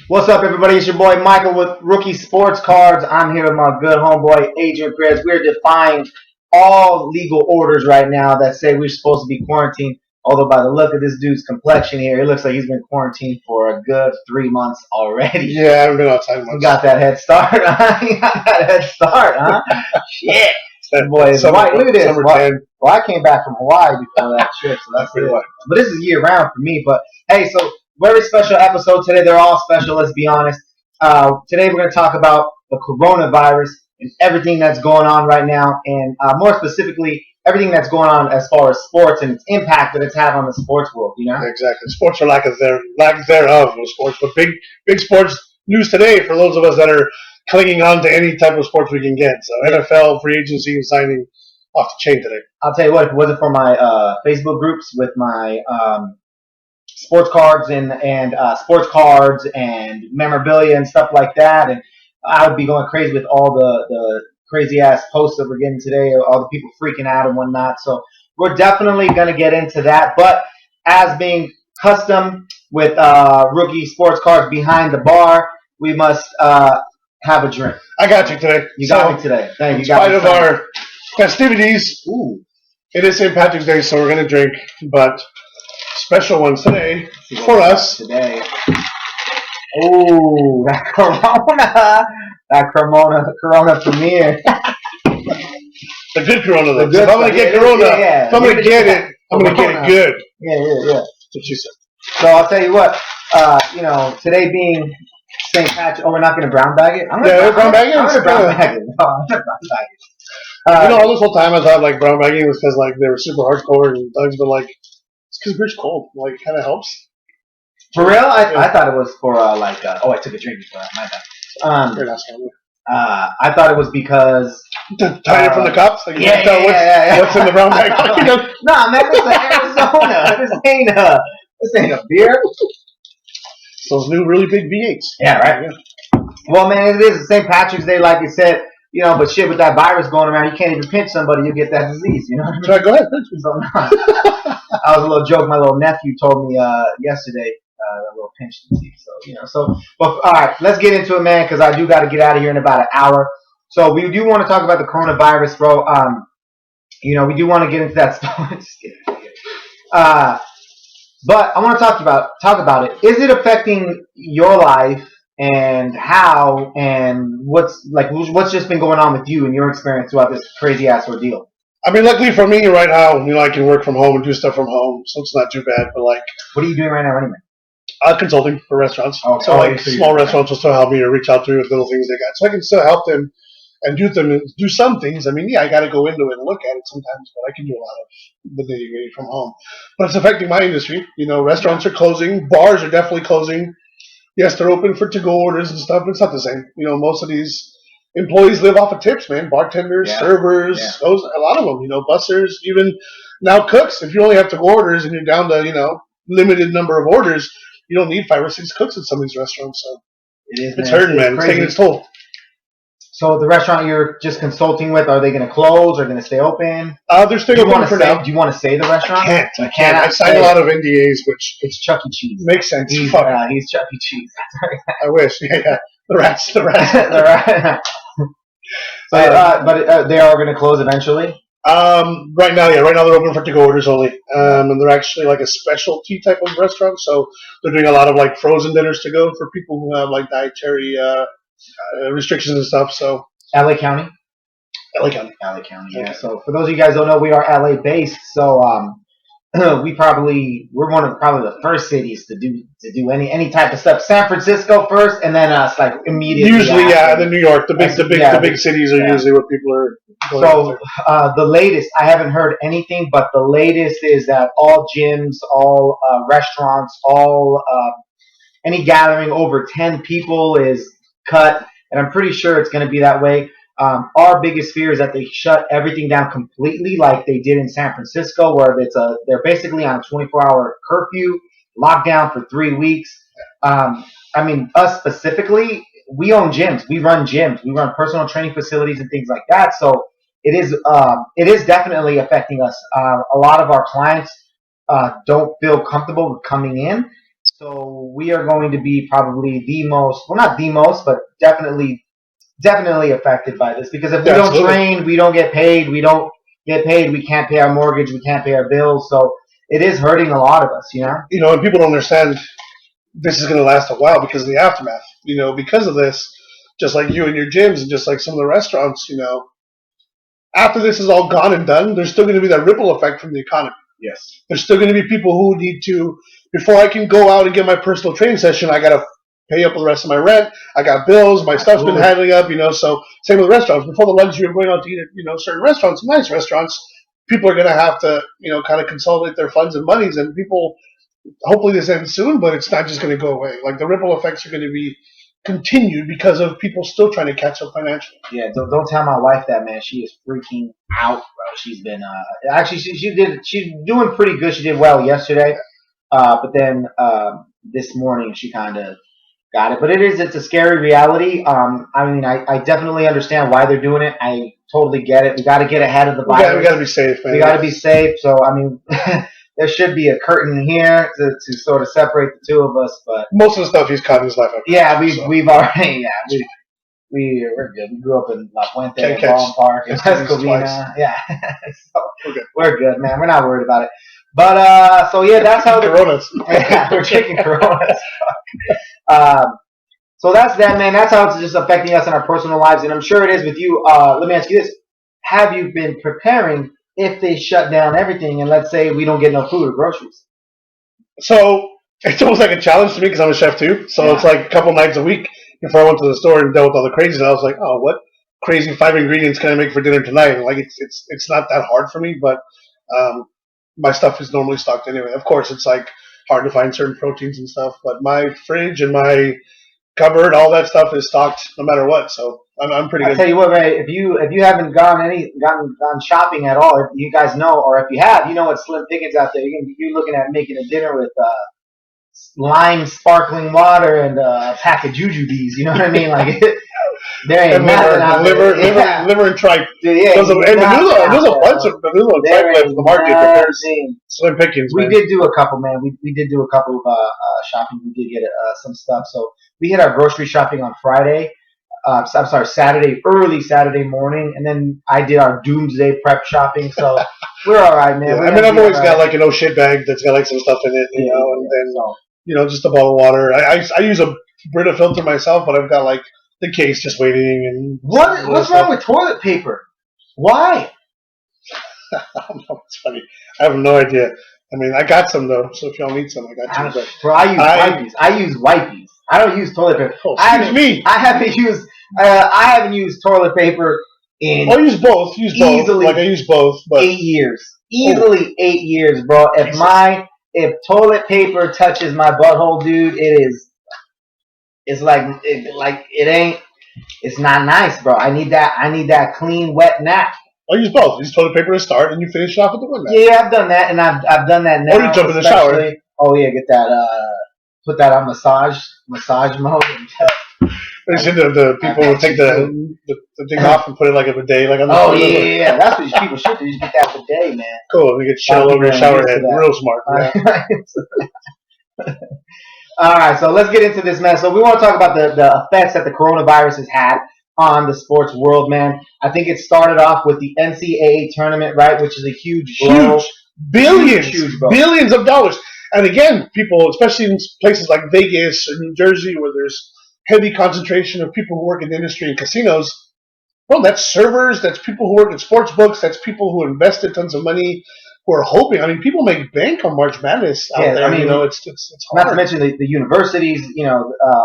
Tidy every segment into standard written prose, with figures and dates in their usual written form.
What's up, everybody? It's your boy Michael with Rookie Sports Cards. I'm here with my good homeboy Adrian Perez. We're defying all legal orders right now that say we're supposed to be quarantined. Although by the look of this dude's complexion here, it looks like he's been quarantined for a good 3 months already. Yeah, I haven't been outside much. You got that head start, huh? You got that head start, huh? Shit. That boy is white. Look at this. Well, I came back from Hawaii before that trip, so that's good. But this is year round for me. But hey, so very special episode today. They're all special, let's be honest. Today we're going to talk about the coronavirus and everything that's going on right now, and more specifically, everything that's going on as far as sports and its impact that it's had on the sports world. You know, exactly. Sports are lack thereof of sports, but big sports news today for those of us that are clinging on to any type of sports we can get. So NFL free agency and signing off the chain today. I'll tell you what, if it wasn't for my Facebook groups with my sports cards and sports cards and memorabilia and stuff like that, and I would be going crazy with all the crazy ass posts that we're getting today, all the people freaking out and whatnot. So we're definitely going to get into that. But as being custom with Rookie Sports Cards behind the bar, we must have a drink. I got you today. You got me today. Thank you. In spite of our festivities, it is St. Patrick's Day, so we're going to drink, but special ones today for us. Today. Oh, that Corona premiere. The good Corona, though. If I'm going to get Corona, if I'm going to get it, I'm going to get it good. Yeah. That's what she said. So I'll tell you what, today being St. Patrick, we're not going to brown bag it? I'm going to brown bag it? I'm going to brown bag it. No, I'm going to brown bag it. All this whole time I thought like brown bagging was because like they were super hardcore and Doug's been like, it's because beer's cold. Like, it kind of helps. For real? I thought it was for I took a drink before. My bad. I thought it was because tired from the cops. Like, what's in the brown bag? Nah, man, this is Arizona. This ain't a beer. Those new really big V8s. Yeah, right. Yeah. Well, man, it is St. Patrick's Day, like you said. You know, but shit, with that virus going around, you can't even pinch somebody, you get that disease. You know what I mean? Try, go ahead, pinch me. So, I was a little joke. My little nephew told me yesterday. A little pinch disease. But all right, let's get into it, man, because I do got to get out of here in about an hour. So we do want to talk about the coronavirus, bro. We do want to get into that stuff. But I want to talk about it. Is it affecting your life, and how, and what's just been going on with you and your experience throughout this crazy ass ordeal? I mean, luckily for me right now, I can work from home and do stuff from home, so it's not too bad. But like, what are you doing right now, anyway? Consulting for restaurants. Okay. So small restaurants will still help me or reach out to me with little things they got. So I can still help them and do some things. I mean, I got to go into it and look at it sometimes, but I can do a lot of the nitty-gritty from home. But it's affecting my industry. Restaurants are closing. Bars are definitely closing. Yes, they're open for to-go orders and stuff, but it's not the same. Most of these employees live off of tips, man. Bartenders, servers, a lot of them. Bussers, even now cooks. If you only have to-go orders and you're down to, limited number of orders, you don't need 5 or 6 cooks in some of these restaurants. So it's hurting, man. It's taking its toll. So the restaurant you're just consulting with, are they going to close or going to stay open? They're staying open for now. Do you want to say the restaurant? I can't. I signed a lot of NDAs, which it's Chuck E. Cheese. Makes sense. He's Chuck E. Cheese. I wish. Yeah. The rats. The rats. But they are going to close eventually. Right now they're open for to-go orders only, and they're actually like a specialty type of restaurant. So they're doing a lot of like frozen dinners to go for people who have like dietary restrictions and stuff. So LA County. Yeah. So for those of you guys who don't know, we are LA based. So we're one of the first cities to do any type of stuff. San Francisco first, and then us like immediately. Usually, then New York. The big cities are usually where people are. So the latest, I haven't heard anything, but the latest is that all gyms, all restaurants, all any gathering over 10 people is cut, and I'm pretty sure it's going to be that way. Our biggest fear is that they shut everything down completely, like they did in San Francisco, where they're basically on a 24-hour curfew, lockdown for 3 weeks. Us specifically, we own gyms, we run personal training facilities and things like that. So it is definitely affecting us. A lot of our clients don't feel comfortable with coming in. So we are going to be probably the most, well, not the most, but definitely affected by this because if we Yeah, don't absolutely. train, we don't get paid. We don't get paid. We can't pay our mortgage. We can't pay our bills. So it is hurting a lot of us, you know? And people don't understand this is going to last a while because of the aftermath. Because of this, just like you and your gyms and just like some of the restaurants, after this is all gone and done, there's still going to be that ripple effect from the economy. Yes. There's still going to be people who need to, before I can go out and get my personal training session, I got to pay up the rest of my rent. I got bills. My stuff's been handling up, So same with restaurants. Before the luxury of going out to eat at, certain restaurants, nice restaurants, people are going to have to, kind of consolidate their funds and monies. And people, hopefully this ends soon, but it's not just going to go away. Like the ripple effects are going to be continued because of people still trying to catch up financially. Yeah, don't tell my wife that, man. She is freaking out, bro. She's been actually she's doing pretty good. She did well yesterday, but then this morning she kind of got it. But it's a scary reality. I mean, I definitely understand why they're doing it. I totally get it. We got to get ahead of the virus. We got to be safe, man. We got to be safe. So I mean, there should be a curtain here to sort of separate the two of us. But most of the stuff he's caught in his life. Yeah, we've already we're good. We grew up in La Puente, in Ballin Park, in Escovina. Yeah, so we're good, man. We're not worried about it. But so yeah, that's how Coronas. Yeah, we're taking Coronas. So that's that, man. That's how it's just affecting us in our personal lives, and I'm sure it is with you. Let me ask you this: have you been preparing if they shut down everything, and let's say we don't get no food or groceries? So it's almost like a challenge to me because I'm a chef too. So It's like a couple nights a week before I went to the store and dealt with all the crazy. And I was like, oh, what crazy 5 ingredients can I make for dinner tonight? And like it's not that hard for me, but my stuff is normally stocked anyway. Of course, it's like hard to find certain proteins and stuff, but my fridge and my cupboard, all that stuff is stocked no matter what. So I'm pretty good. I tell you what, Ray, if you haven't gone shopping at all, if you guys know, or if you have, you know what slim pickings out there. You're looking at making a dinner with lime sparkling water and a pack of jujubes. You know what I mean? Like there ain't nothing out there. Liver and tripe. There's a bunch of vanilla and tripe left in the market, but there's slim pickings. We did do a couple, man. We did do a couple of shopping. We did get some stuff. So we hit our grocery shopping on Friday. I'm sorry, early Saturday morning, and then I did our doomsday prep shopping. So we're all right, man. Yeah, I've always got like an shit bag that's got like some stuff in it, and then just a bottle of water. I use a Brita filter myself, but I've got like the case just waiting. And what's wrong with toilet paper? Why? I don't know. It's funny. I have no idea. I mean, I got some though, so if y'all need some, I got you. Bro, I use wipes. I use wipes. I don't use toilet paper. Oh, excuse me. I haven't used toilet paper in. I use both. Easily, like I use both, but 8 years. Easily 8 years, bro. If toilet paper touches my butthole, dude, it's like it ain't. It's not nice, bro. I need that clean, wet nap. I use both. I use toilet paper to start, and you finish it off with the wet nap. Yeah, I've done that, and I've done that now. Or you jump in the shower. Oh yeah, get that. Put that on massage mode. The people will take the thing off and put it like a bidet, like on the. Oh yeah. That's what people should do. You get that bidet, man. Cool. We get shit all over your shower head. Real smart. Yeah. All right, so let's get into this, man. So we want to talk about the effects that the coronavirus has had on the sports world, man. I think it started off with the NCAA tournament, right, which is a huge blow. Billions of dollars. And again, people, especially in places like Vegas or New Jersey, where there's heavy concentration of people who work in the industry and casinos, well, that's servers, that's people who work at sports books, that's people who invested tons of money, who are hoping. I mean, people make bank on March Madness out there. I mean, it's hard. Not to mention the universities,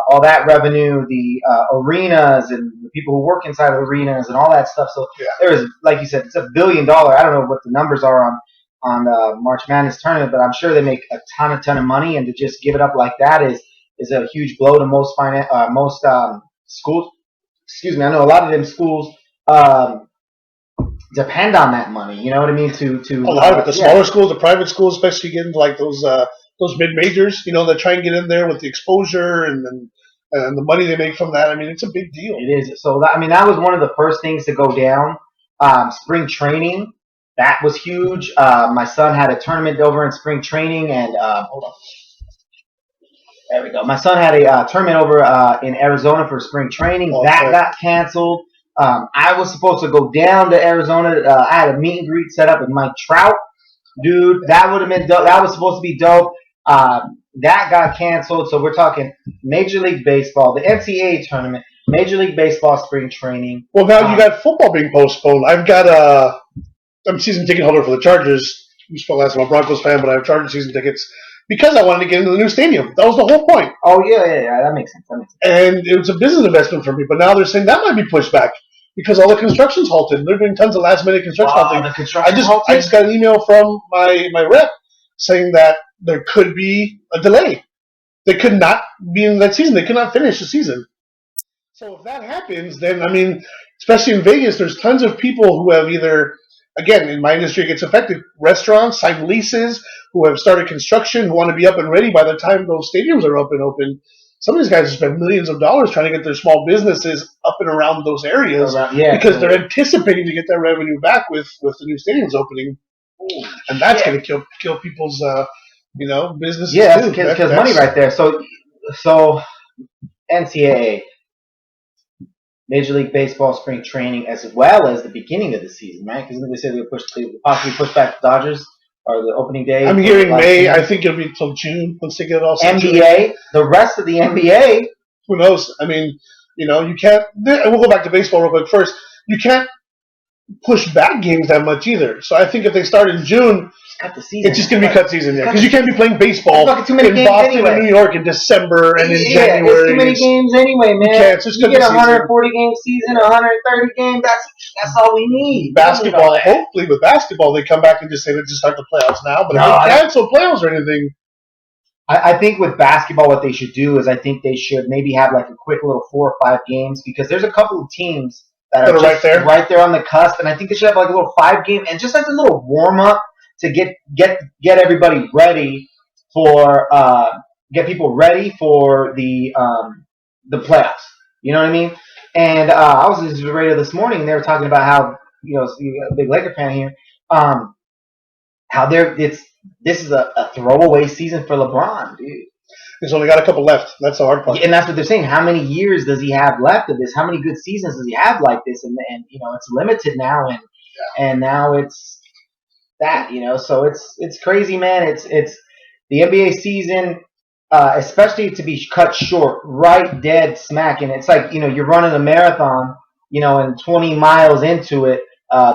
all that revenue, the arenas, and the people who work inside of arenas and all that stuff. So there is, like you said, it's $1 billion. I don't know what the numbers are on the March Madness tournament, but I'm sure they make a ton of money, and to just give it up like that is a huge blow to most schools. Excuse me, I know a lot of them schools depend on that money. You know what I mean? To a lot of it. The smaller schools, the private schools, especially getting to like those mid majors, that try and get in there with the exposure and the money they make from that. I mean, it's a big deal. It is. So that was one of the first things to go down. Spring training. That was huge. My son had a tournament over in spring training, and hold on. There we go. My son had a tournament over in Arizona for spring training. Okay. That got canceled. I was supposed to go down to Arizona. I had a meet and greet set up with Mike Trout. Dude, that would have been dope. That was supposed to be dope. That got canceled. So we're talking Major League Baseball, the NCAA tournament, Major League Baseball spring training. Well, now you got football being postponed. I'm a season ticket holder for the Chargers. You spoke last time, I'm a Broncos fan, but I have Chargers season tickets because I wanted to get into the new stadium. That was the whole point. Oh, yeah. That makes sense. And it was a business investment for me, but now they're saying that might be pushed back because all the construction's halted. They're doing tons of last-minute construction. The construction I just got an email from my rep saying that there could be a delay. They could not be in that season. They could not finish the season. So if that happens, then, I mean, especially in Vegas, there's tons of people who have either, again, in my industry, it gets affected. Restaurants, signed leases, who have started construction, who want to be up and ready by the time those stadiums are up and open. Some of these guys have spent millions of dollars trying to get their small businesses up and around those areas because they're anticipating to get that revenue back with the new stadiums opening. Ooh, and that's going to kill people's businesses. Yeah, that's money right there. So NCAA, Major League Baseball spring training, as well as the beginning of the season, right? Because they said they possibly push back the Dodgers or the opening day. I'm hearing May. I think it'll be until June once they get it all NBA, the rest of the NBA. Who knows? I mean, you can't. And we'll go back to baseball real quick first. You can't push back games that much either. So I think if they start in June, it's just going to be cut season, because you can't be playing baseball in Boston and New York in December and in January. It's too many games anyway, man. You can't. You get a 140 game season, 130 game. That's all we need. Basketball, hopefully with basketball, they come back and just say let's just start the playoffs now. But if they cancel playoffs or anything. I think with basketball, what they should do is I think they should maybe have like a quick little 4 or 5 games, because there's a couple of teams that are just right there on the cusp, and I think they should have like a little 5 game and just like a little warm up to get everybody ready for get people ready for the playoffs. You know what I mean? And I was listening to the radio this morning, and they were talking about how a big Laker fan here, how this is a throwaway season for LeBron, dude. He's only got a couple left. That's the hard part. And that's what they're saying. How many years does he have left of this? How many good seasons does he have like this? And it's limited now, and now it's that, so it's crazy, man. It's the NBA season, especially to be cut short, right dead smack, and it's like you're running a marathon, and 20 miles into it,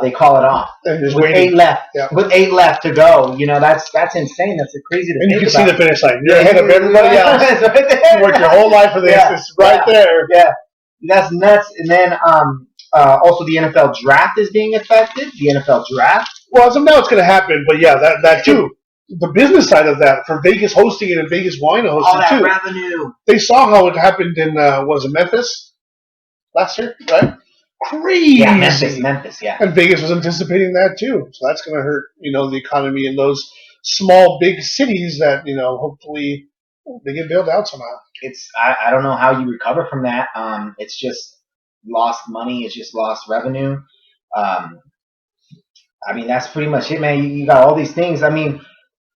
they call it off with 8 left. Yeah. With 8 left to go, that's insane. That's crazy to think about. And you can see the finish line. You're ahead of everybody else. You worked your whole life for this. It's right there. Yeah, that's nuts. And then also the NFL draft is being affected. The NFL draft. Well, as of now, it's going to happen. But yeah, that too. The business side of that, for Vegas hosting it and Vegas wanting to host it too. All that revenue. They saw how it happened in was it Memphis last year, right? Crazy. Yeah, Memphis, yeah. And Vegas was anticipating that too. So that's going to hurt, the economy in those small, big cities that, hopefully they get bailed out somehow. I don't know how you recover from that. It's just lost money. It's just lost revenue. I mean, that's pretty much it, man. You got all these things. I mean,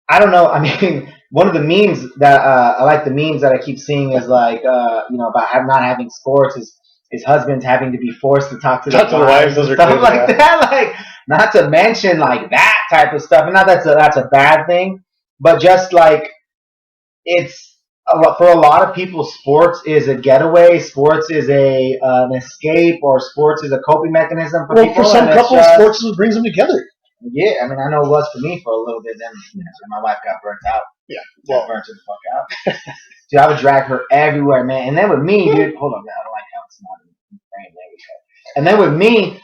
I don't know. I mean, one of the memes that I like, the memes that I keep seeing is like, about not having sports is his husband's having to be forced to talk to the wives, those are stuff crazy, like that. Like, not to mention like that type of stuff. And not that's a bad thing, but just like for a lot of people, sports is a getaway. Sports is an escape, or sports is a coping mechanism for people. For some couples, sports brings them together. Yeah, I mean, I know it was for me for a little bit. Then my wife got burnt out. Yeah, burnt her the fuck out. Dude, I would drag her everywhere, man. And then with me, dude, hold on, man, I don't like how it's not in frame language. And then with me,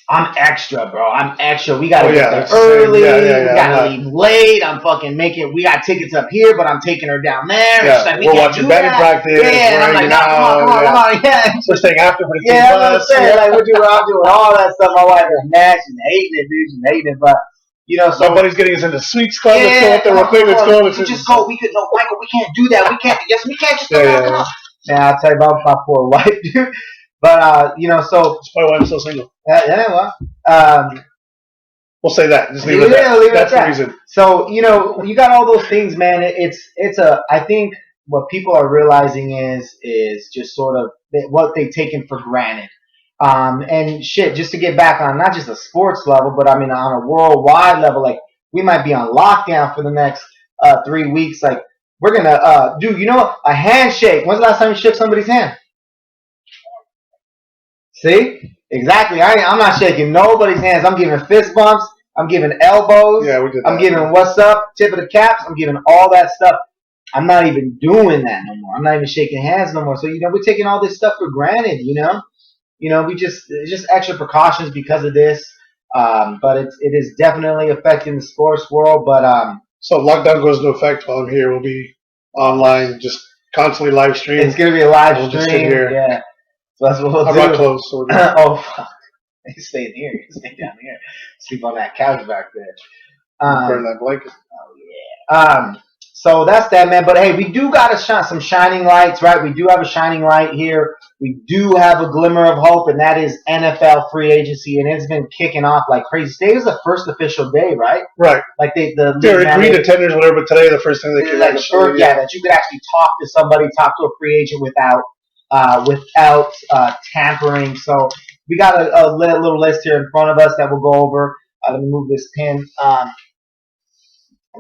I'm extra, bro. I'm extra. We gotta get there early. We gotta leave late. I'm fucking we got tickets up here, but I'm taking her down there. Yeah, like, we're watching batting practice. Yeah, and I'm like, come on. Yeah. We're staying after for the team bus. Yeah, I'm saying, like, we're doing all that stuff. My wife is mad. She's hating it, dude. She's hating it, but. So somebody's getting us into Sweets Club. Let's go up there real quick. Let's go. We just go. We could. No, Michael, we can't do that. We can't. Yes, we can't. Just come on. Yeah, I'll tell you about my poor wife, dude. But so that's probably why I'm so single. Well, We'll say that. Just leave Yeah, it at that. leave it That's at the that. reason. So you got all those things, man. I think what people are realizing is just sort of what they've taken for granted. And shit, just to get back on not just a sports level, but I mean on a worldwide level, like we might be on lockdown for the next 3 weeks. Like we're gonna do, a handshake. When's the last time you shook somebody's hand? See, exactly. I'm not shaking nobody's hands. I'm giving fist bumps. I'm giving elbows. Yeah, we did that. I'm giving what's up, tip of the caps. I'm giving all that stuff. I'm not even doing that no more. I'm not even shaking hands no more. So we're taking all this stuff for granted. We it's just extra precautions because of this. But it is definitely affecting the sports world. But so if lockdown goes into effect while I'm here, we'll be online, just constantly live stream. It's gonna be a live we'll stream. Just sit here. Yeah. So that's what we'll do. I brought clothes. So oh, fuck. You stay in here. You stay down here. Sleep on that couch back there. Burn that blanket. Oh yeah. So that's that, man. But hey, we do got some shining lights, right? We do have a shining light here. We do have a glimmer of hope, and that is NFL free agency, and it's been kicking off like crazy. Today was the first official day, right? Right. Like they agreed to tenders, whatever. But today, the first thing they came like sure, yeah, that you could actually talk to somebody, talk to a free agent without tampering. So we got a little list here in front of us that we'll go over. Let me move this pin.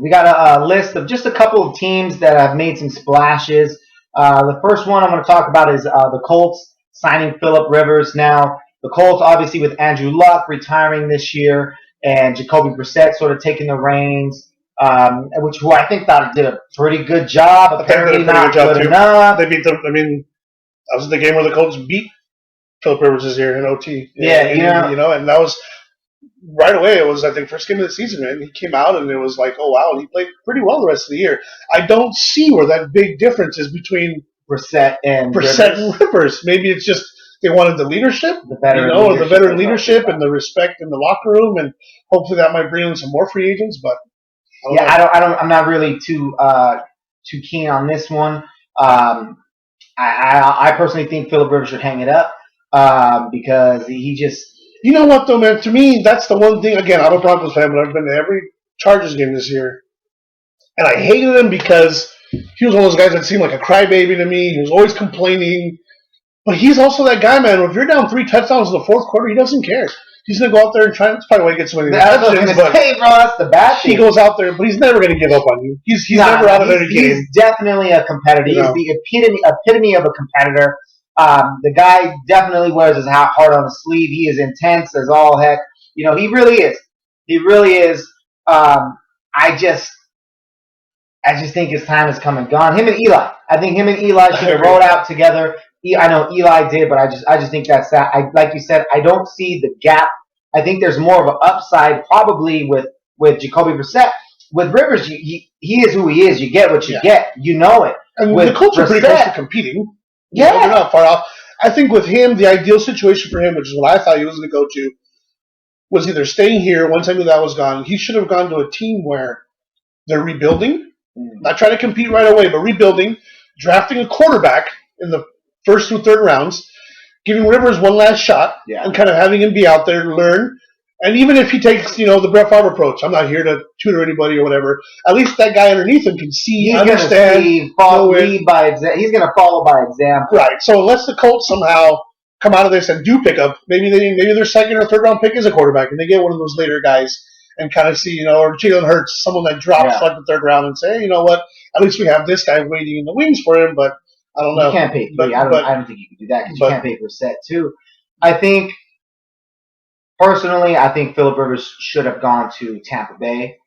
We got a list of just a couple of teams that have made some splashes. The first one I'm going to talk about is the Colts signing Phillip Rivers. Now, the Colts, obviously, with Andrew Luck retiring this year and Jacoby Brissett sort of taking the reins, who I think did a pretty good job. Apparently not good enough. They beat them. I mean, that was the game where the Colts beat Phillip Rivers this year in OT. Yeah, and that was right away. It was, I think, first game of the season, man. He came out and it was like, oh wow, and he played pretty well the rest of the year. I don't see where that big difference is between Brissett and Rivers. Maybe it's just they wanted the leadership, the veteran leadership and the respect in the locker room, and hopefully that might bring in some more free agents. But I'm not really too keen on this one. I personally think Phillip Rivers should hang it up because he just. You know what, though, man? To me, that's the one thing. Again, I'm a Broncos fan, but I've been to every Chargers game this year. And I hated him because he was one of those guys that seemed like a crybaby to me. He was always complaining. But he's also that guy, man. If you're down 3 touchdowns in the fourth quarter, he doesn't care. He's going to go out there and try. That's probably why he gets so many touchdowns. Hey, bro, that's the bad thing. He goes out there, but he's never going to give up on you. He's never out of any game. He's definitely a competitor. He's the epitome of a competitor. The guy definitely wears his heart on his sleeve. He is intense as all heck. He really is. He really is. I just think his time has come and gone. Him and Eli. I think him and Eli should have rolled out together. I know Eli did, but I just think that's that. Like you said, I don't see the gap. I think there's more of an upside probably with Jacoby Brissett. With Rivers, he is who he is. You get what you get. You know it. And the Colts are pretty close to competing. Yeah. They're not far off. I think with him, the ideal situation for him, which is what I thought he was going to go to, was either staying here once I knew that was gone. He should have gone to a team where they're rebuilding, not trying to compete right away, but rebuilding, drafting a quarterback in the first through third rounds, giving Rivers one last shot, and kind of having him be out there to learn. And even if he takes, the Brett Favre approach, I'm not here to tutor anybody or whatever. At least that guy underneath him can see, understand. He's going to follow by example. Right. So unless the Colts somehow come out of this and do pick up, maybe their second or third round pick is a quarterback, and they get one of those later guys and kind of see, or Jalen Hurts, someone that drops like the third round, and say, hey, you know what? At least we have this guy waiting in the wings for him. But I don't know. You can't pay. I don't think you can do that because you can't pay for set too. I think. Personally, I think Phillip Rivers should have gone to Tampa Bay.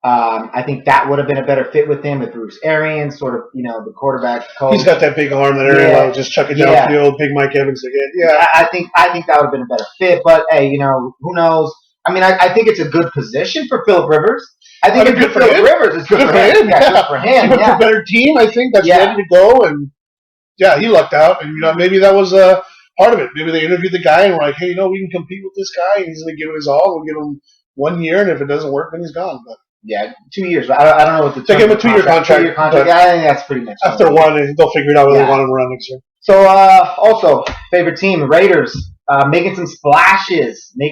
I think that would have been a better fit with him with Bruce Arians, sort of, the quarterback coach. He's got that big arm, that area will just chuck it downfield, big Mike Evans again. Yeah, I think that would have been a better fit. But hey, who knows? I mean, I think it's a good position for Phillip Rivers. I think it's good for Rivers. It's good for him. Yeah, good for him. He went to a better team, I think, that's ready to go, and he lucked out. And maybe that was part of it. Maybe they interviewed the guy and were like, hey, we can compete with this guy, and he's going to give it his all. We'll give him 1 year, and if it doesn't work, then he's gone. But 2 years. I don't know what the they give him a 2-year contract. 2-year contract. I think that's pretty much after one, they'll figure it out whether they want him around next year. So, also, favorite team, Raiders. making some splashes. Come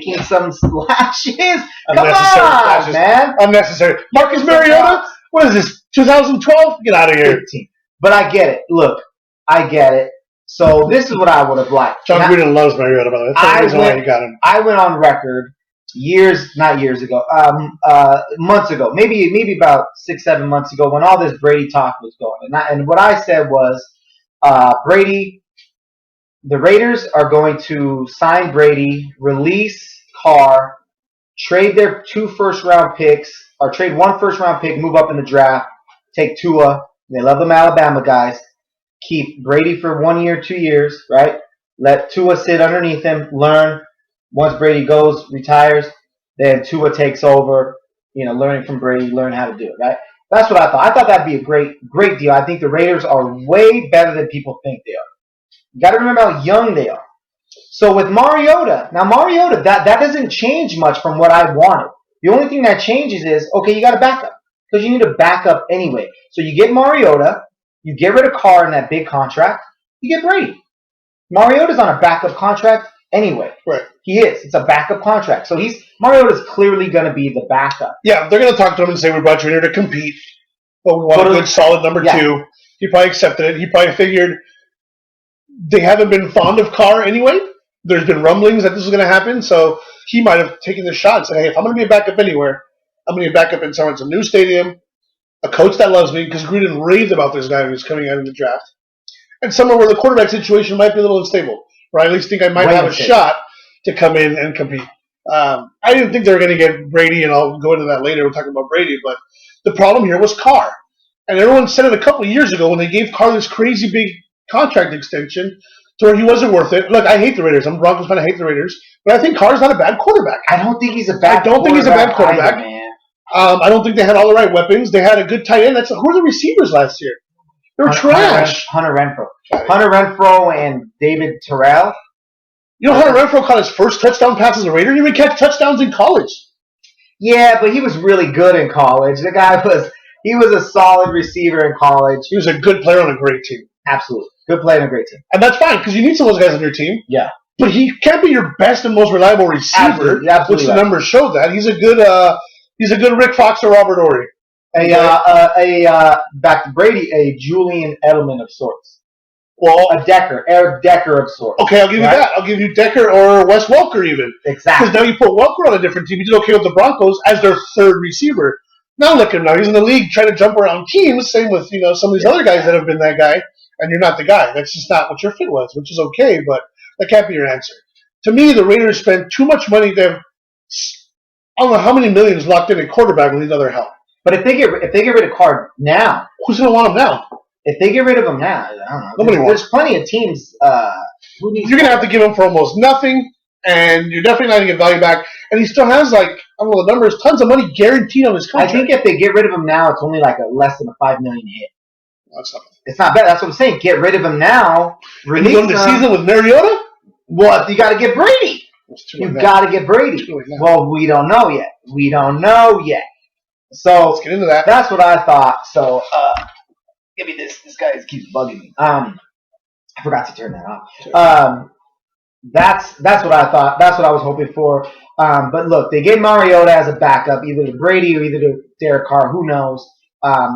Unnecessary on, splashes. man. Unnecessary. Marcus Mariota? What is this, 2012? Get out of here. 15. But I get it. Look, I get it. So this is what I would have liked. John Gruden loves Mariota, by the way. That's the reason why he got him. I went on record months ago, maybe about 6-7 months ago, when all this Brady talk was going, and what I said was, Brady, the Raiders are going to sign Brady, release Carr, trade their 2 first-round picks, or trade 1 first-round pick, move up in the draft, take Tua. They love them Alabama guys. Keep Brady for 1 year, 2 years, right? Let Tua sit underneath him, learn. Once Brady goes, retires, then Tua takes over, learning from Brady, learn how to do it, right? That's what I thought. I thought that'd be a great deal. I think the Raiders are way better than people think they are. You got to remember how young they are. So with Mariota, that doesn't change much from what I wanted. The only thing that changes is, okay, you got a backup, because you need a backup anyway. So you get Mariota, you get rid of Carr in that big contract, you get Brady. Mariota's on a backup contract anyway. Right. He is. It's a backup contract. So Mariota's clearly going to be the backup. Yeah, they're going to talk to him and say, we brought you here to compete, but we want a good, solid number 2. He probably accepted it. He probably figured they haven't been fond of Carr anyway. There's been rumblings that this is going to happen, so he might have taken the shot and said, hey, if I'm going to be a backup anywhere, I'm going to be a backup in somewhere. It's a new stadium, a coach that loves me, because Gruden raved about this guy who's coming out in the draft, and somewhere where the quarterback situation might be a little unstable, or I at least think I might have a shot to come in and compete. I didn't think they were going to get Brady, and I'll go into that later. We're talking about Brady, but the problem here was Carr. And everyone said it a couple of years ago when they gave Carr this crazy big contract extension to where he wasn't worth it. Look, I hate the Raiders. I'm a Broncos fan. I hate the Raiders. But I think Carr's not a bad quarterback. I don't think he's a bad quarterback. Either, man. I don't think they had all the right weapons. They had a good tight end. Who were the receivers last year? They were trash. Hunter Renfrow and David Terrell. Hunter Renfrow caught his first touchdown pass as a Raider. He didn't even catch touchdowns in college. Yeah, but he was really good in college. The guy was a solid receiver in college. He was a good player on a great team. Absolutely. Good player on a great team. And that's fine, because you need some of those guys on your team. Yeah. But he can't be your best and most reliable receiver, absolutely which the numbers show that. He's a good Rick Fox or Robert Ory. Back to Brady, a Julian Edelman of sorts. Well, Eric Decker of sorts. Okay, I'll give you that. I'll give you Decker or Wes Welker even. Exactly. Because now you put Welker on a different team. He did okay with the Broncos as their third receiver. Now look at him now. He's in the league trying to jump around teams. Same with some of these other guys that have been that guy, and you're not the guy. That's just not what your fit was, which is okay, but that can't be your answer. To me, the Raiders spent too much money to have, I don't know how many millions locked in a quarterback with other help. But if they get rid of Carr now, who's going to want him now? If they get rid of him now, I don't know. There's plenty of teams. You're going to have to give him for almost nothing, and you're definitely not going to get value back. And he still has, I don't know the numbers, tons of money guaranteed on his contract. I think if they get rid of him now, it's only less than a $5 million hit. That's not bad. It's not bad. That's what I'm saying. Get rid of him now. Release him. The season with Mariota? What? You got to get Brady. You got to get Brady. Well, we don't know yet. So let's get into that. That's what I thought. So give me this. This guy keeps bugging me. I forgot to turn that off. That's what I thought. That's what I was hoping for. But look, they get Mariota as a backup, either to Brady or either to Derek Carr. Who knows?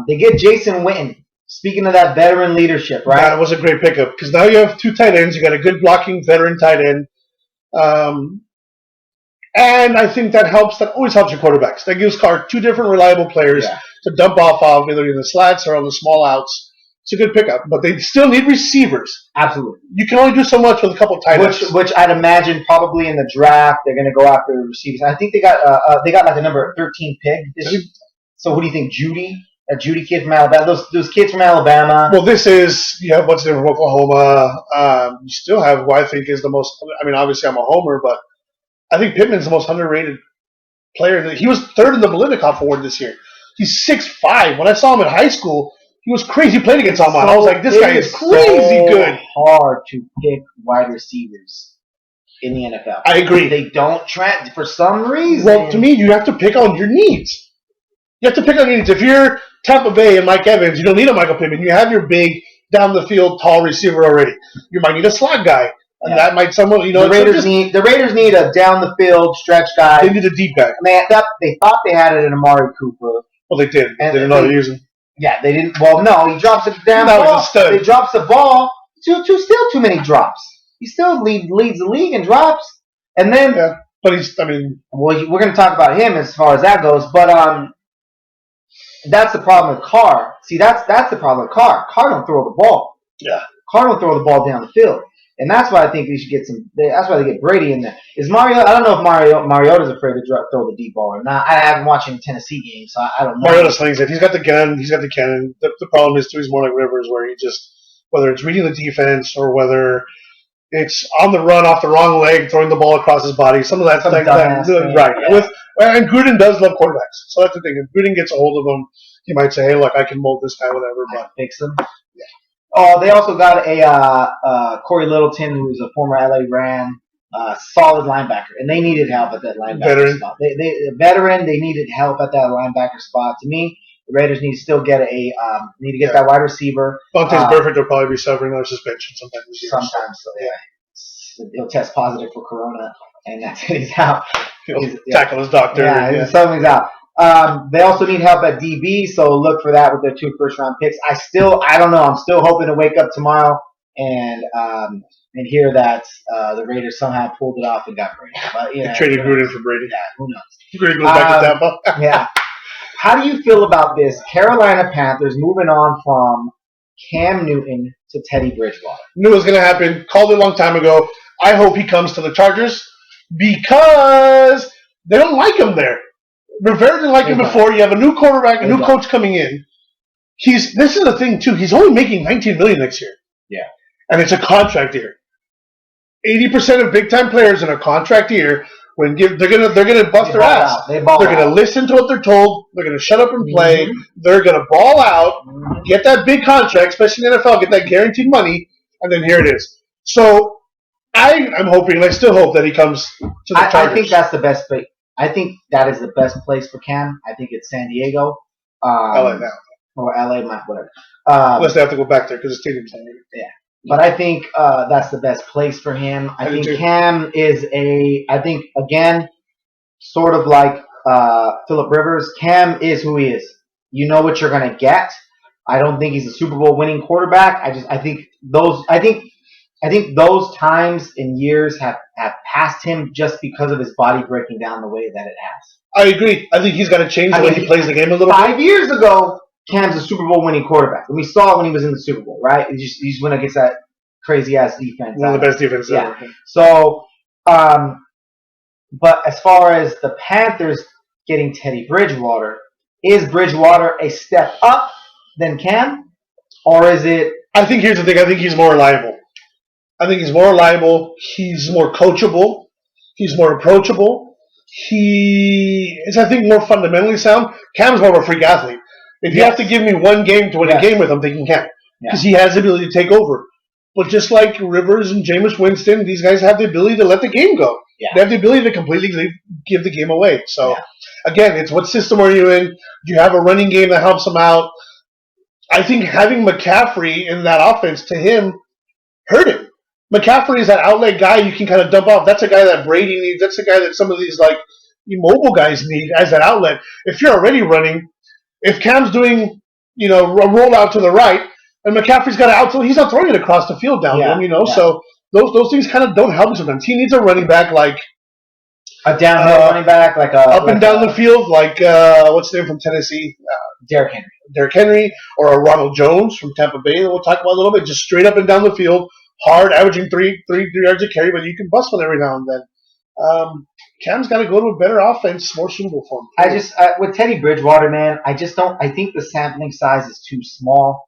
They get Jason Witten. Speaking of that veteran leadership, right? That was a great pickup because now you have 2 tight ends. You got a good blocking veteran tight end. And I think that always helps your quarterbacks. That gives Carr 2 different reliable players to dump off of, either in the slats or on the small outs. It's a good pickup, but they still need receivers. Absolutely. You can only do so much with a couple tight ends. Which I'd imagine probably in the draft they're going to go after receivers. I think they got like a number 13 pick. So who do you think, Judy? That Judy kid from Alabama? Those kids from Alabama. Well, this is what's the name from Oklahoma. You still have who I think is the most. I mean, obviously I'm a homer, but I think Pittman's the most underrated player. He was 3rd in the Bolitnikoff Award this year. He's 6'5". When I saw him in high school, he was crazy. He played against Almont. I was like, this guy is crazy good. Hard to pick wide receivers in the NFL. I agree. They don't for some reason. Well, to me, you have to pick on your needs. You have to pick on your needs. If you're Tampa Bay and Mike Evans, you don't need a Michael Pittman. You have your big, down the field, tall receiver already. You might need a slot guy. And that might somewhat, the Raiders need a down the field stretch guy. They need a deep guy. And they thought they had it in Amari Cooper. Well, they did. They didn't know how to use him. Yeah, they didn't. Well, no, he drops a damn ball. He drops the ball. Still too many drops. He still leads the league in drops. And then, but he's. I mean, well, we're going to talk about him as far as that goes. But that's the problem with Carr. See, that's the problem with Carr. Carr don't throw the ball. Yeah. Carr don't throw the ball down the field. And that's why I think they should get some. That's why they get Brady in there. Is Mario? I don't know if Mariota's afraid to throw the deep ball or not. I haven't watched any Tennessee games, so I don't know. Mariota slings it. He's got the gun. He's got the cannon. The problem is too. He's more like Rivers, where he just whether it's reading the defense or whether it's on the run off the wrong leg, throwing the ball across his body. Some of that right. Yeah. And Gruden does love quarterbacks, so that's the thing. If Gruden gets a hold of him, he might say, "Hey, look, I can mold this guy, whatever." But fix him. Yeah. Oh, they also got a Corey Littleton, who's a former LA Ram, solid linebacker, and they needed help at that linebacker spot. Veteran. They needed help at that linebacker spot. To me, the Raiders need to still get that wide receiver. Vontaze Burfict will probably be suffering another suspension sometime this year. Sometimes, so yeah. He'll test positive for corona, and that's it. He's out. He'll tackle his doctor. Yeah, something's out. They also need help at DB, so look for that with their 2 first-round picks. I don't know. I'm still hoping to wake up tomorrow and hear that the Raiders somehow pulled it off and got Brady. But, they traded Gruden for Brady. Yeah, who knows? Gruden goes back to Tampa. Yeah. How do you feel about this? Carolina Panthers moving on from Cam Newton to Teddy Bridgewater. Knew it was going to happen. Called it a long time ago. I hope he comes to the Chargers because they don't like him there. Rivera didn't like him before. You have a new quarterback, a new coach coming in. This is the thing too. He's only making $19 million next year. Yeah, and it's a contract year. 80% of big time players in a contract year, they're gonna bust their ass. They're gonna listen to what they're told. They're gonna shut up and play. Mm-hmm. They're gonna ball out, get that big contract, especially in the NFL, get that guaranteed money, and then here it is. So I'm hoping, and I still hope that he comes to the Chargers. I think that's the best place. I think that is the best place for Cam. I think it's San Diego. LA now. Or LA, whatever. Unless they have to go back there because the stadium's not here. Yeah. But I think that's the best place for him. I think Cam is again, sort of like Phillip Rivers, Cam is who he is. You know what you're going to get. I don't think he's a Super Bowl winning quarterback. I think those times and years have passed him just because of his body breaking down the way that it has. I agree. I think he's got to change the way he plays the game a little bit. 5 years ago, Cam's a Super Bowl winning quarterback. And we saw it when he was in the Super Bowl, right? He just went against that crazy ass defense. One of the best defenses ever. So, but as far as the Panthers getting Teddy Bridgewater, is Bridgewater a step up than Cam? Or is it... I think here's the thing. I think he's more reliable. He's more coachable. He's more approachable. He is, I think, more fundamentally sound. Cam's more of a freak athlete. If you have to give me one game to win a game with, I'm thinking Cam. Because he has the ability to take over. But just like Rivers and Jameis Winston, these guys have the ability to let the game go. Yeah. They have the ability to completely give the game away. So, again, it's what system are you in? Do you have a running game that helps them out? I think having McCaffrey in that offense to him hurt him. McCaffrey is that outlet guy you can kind of dump off. That's a guy that Brady needs. That's a guy that some of these mobile guys need as that outlet. If you're already running, if Cam's doing a rollout to the right, and McCaffrey's got he's not throwing it across the field down to him, So those things kind of don't help him sometimes. He needs a running back like a downhill running back, like up and down the field, like what's the name from Tennessee? Derrick Henry, or a Ronald Jones from Tampa Bay that we'll talk about a little bit. Just straight up and down the field. Hard, averaging three yards a carry, but you can bust one every now and then. Cam's got to go to a better offense, more suitable for him. With Teddy Bridgewater, man, I think the sampling size is too small.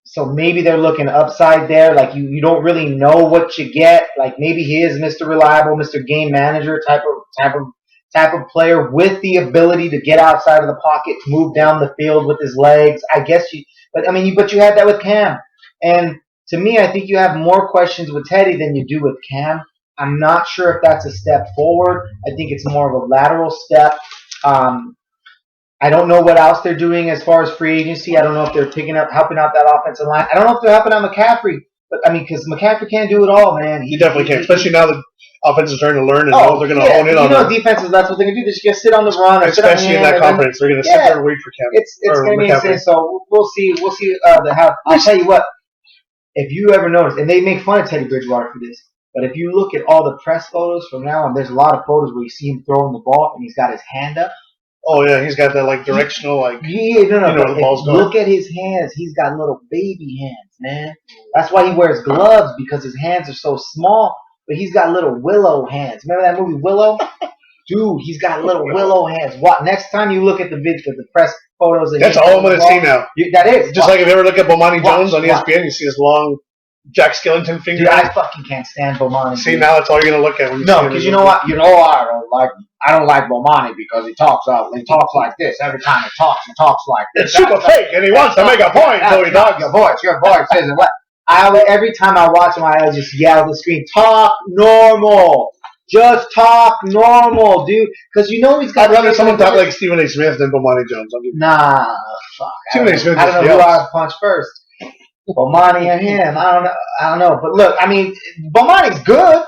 So maybe they're looking upside there. Like you don't really know what you get. Like maybe he is Mr. Reliable, Mr. Game Manager type of player with the ability to get outside of the pocket, move down the field with his legs. But you had that with Cam. And to me, I think you have more questions with Teddy than you do with Cam. I'm not sure if that's a step forward. I think it's more of a lateral step. I don't know what else they're doing as far as free agency. I don't know if they're helping out that offensive line. I don't know if they're helping out McCaffrey. But I mean, because McCaffrey can't do it all, man. He definitely can, especially now that offense is starting to learn and know they're going to hone in on him. Defenses, that's what they're going to do. They're just going to sit on the run. Especially in that conference. They're going to sit there and wait for Cam. It's going to be insane. So we'll see. I'll tell you what. If you ever notice, and they make fun of Teddy Bridgewater for this, but if you look at all the press photos from now on, there's a lot of photos where you see him throwing the ball and he's got his hand up. Oh yeah, he's got that like directional like. Yeah, the ball's going. Look at his hands. He's got little baby hands, man. That's why he wears gloves, because his hands are so small. But he's got little willow hands. Remember that movie Willow? Dude, he's got little willow hands. What? Next time you look at the press photos, that's all I'm gonna see now. That is just like if you ever look at Bomani Jones on ESPN, you see his long Jack Skellington finger. Dude, I fucking can't stand Bomani. See, now that's all you're gonna look at when you see him. No, because you know what? I don't like Bomani because he talks like this. Every time he talks like this. It's super fake, and he wants to make a point, so he talks. Your voice says it. Every time I watch him, I just yell at the screen, talk normal. Just talk normal, dude. Because you know he's got. I'd rather someone talk like Stephen A. Smith than Bomani Jones. Nah, fuck. Stephen A. Smith I don't know who I'd punch first. Bomani or him. I don't know. But look, I mean, Bomani's good.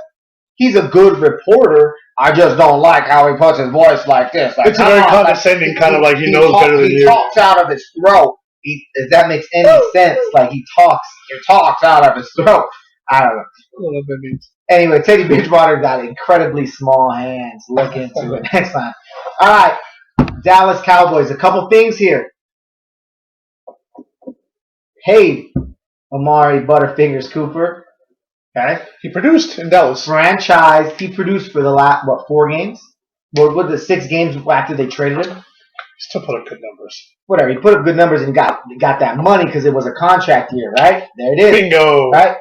He's a good reporter. I just don't like how he puts his voice like this. Like, it's a very condescending kind of like he knows better than you. He talks out of his throat. If that makes any sense, like he talks out of his throat. I don't know. I don't know what that means. Anyway, Teddy Bridgewater got incredibly small hands. Look into it next time. All right, Dallas Cowboys. A couple things here. Hey, Amari Butterfingers Cooper. Okay, he produced in Dallas. Franchise. He produced for the last 4 games? What the 6 games after they traded him? Still put up good numbers. Whatever. He put up good numbers and got that money because it was a contract year, right? There it is. Bingo. Right.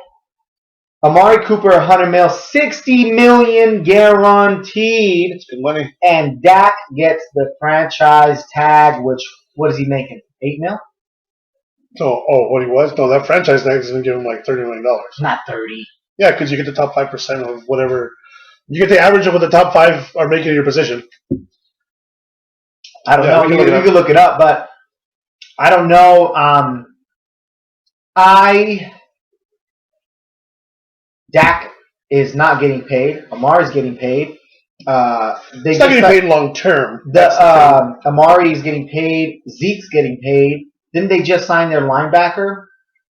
Amari Cooper, $100 million, $60 million guaranteed. It's good money. And Dak gets the franchise tag, which, what is he making? $8 million? What he was? No, that franchise tag is going to give him like $30 million. Not 30. Yeah, because you get the top 5% of whatever. You get the average of what the top 5 are making in your position. I don't know. You can look it up, but I don't know. Dak is not getting paid. Amari's getting paid. He's not getting paid long term. Amari is getting paid. Zeke's getting paid. Didn't they just sign their linebacker?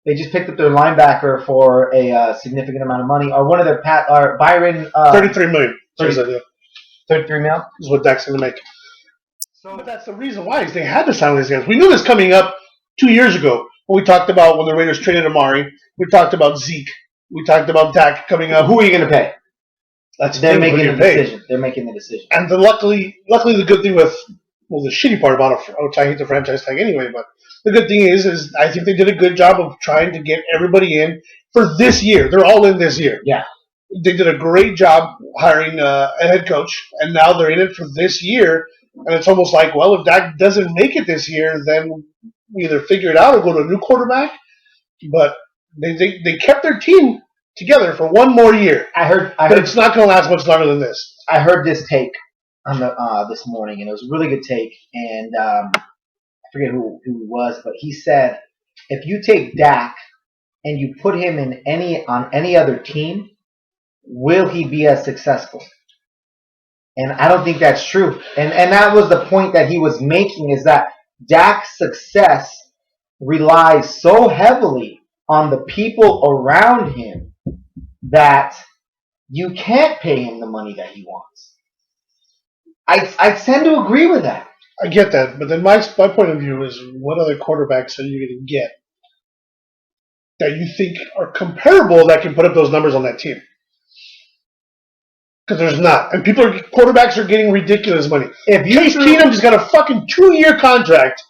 They just picked up their linebacker for a significant amount of money. Or one of their Byron. $33 million. 33 mil is what Dak's going to make. So, but that's the reason why is they had to sign these guys. We knew this coming up 2 years ago when we talked about when the Raiders traded Amari. We talked about Zeke. We talked about Dak coming up. Who are you going to pay? They're making the decision. They're making the decision. And luckily, the good thing with the shitty part about it, which I hate the franchise tag anyway, but the good thing is I think they did a good job of trying to get everybody in for this year. They're all in this year. Yeah. They did a great job hiring a head coach, and now they're in it for this year. And it's almost like, well, if Dak doesn't make it this year, then we either figure it out or go to a new quarterback. But they kept their team together for one more year. I heard it's not going to last much longer than this. I heard this take on this morning, and it was a really good take. And I forget who it was, but he said, if you take Dak and you put him on any other team, will he be as successful? And I don't think that's true. And that was the point that he was making, is that Dak's success relies so heavily on the people around him that you can't pay him the money that he wants. I tend to agree with that. I get that, but then my point of view is, what other quarterbacks are you going to get that you think are comparable that can put up those numbers on that team? Because there's not. And quarterbacks are getting ridiculous money. Case Keenum just got a fucking 2-year contract.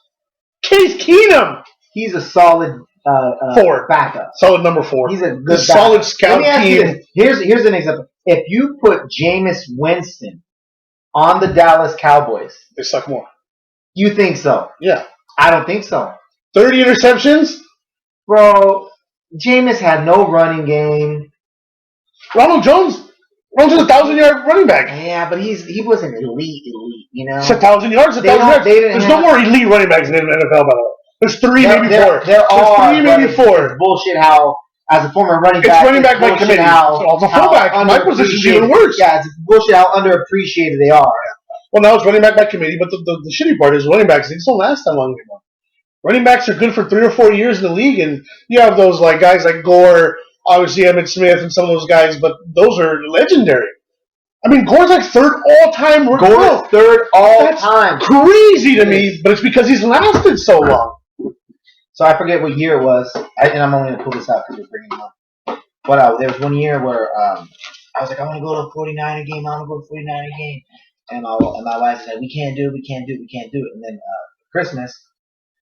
Case Keenum! He's a solid 4 backup. Solid number 4. He's a good solid scout team. Here's an example. If you put Jameis Winston on the Dallas Cowboys, they suck more. You think so? Yeah. I don't think so. 30 interceptions? Bro, Jameis had no running game. Ronald Jones runs a 1,000-yard running back. Yeah, but he wasn't elite, you know? It's 1,000 yards, 1,000 yards. There's no more elite running backs in the NFL, by the way. There's 3, maybe 4. There are. 3, maybe 4. Bullshit how as a former running It's back, running back by bullshit committee. how- So, the how fullback, my position's even underappreciated- worse. Yeah, it's bullshit how underappreciated they are. Well, now it's running back by committee, but the shitty part is running backs, they just don't last that long anymore. Running backs are good for 3 or 4 years in the league, and you have those like guys like Gore, obviously Emmitt Smith, and some of those guys, but those are legendary. I mean, Gore's like third all-time. Gore's third all-time. Crazy to me, but it's because he's lasted so long. So I forget what year it was, and I'm only going to pull this out because you're bringing it up. But there was one year where I was like, I want to go to a 49er game. I want to go to a 49er game. And my wife said, we can't do it, we can't do it, we can't do it. And then Christmas,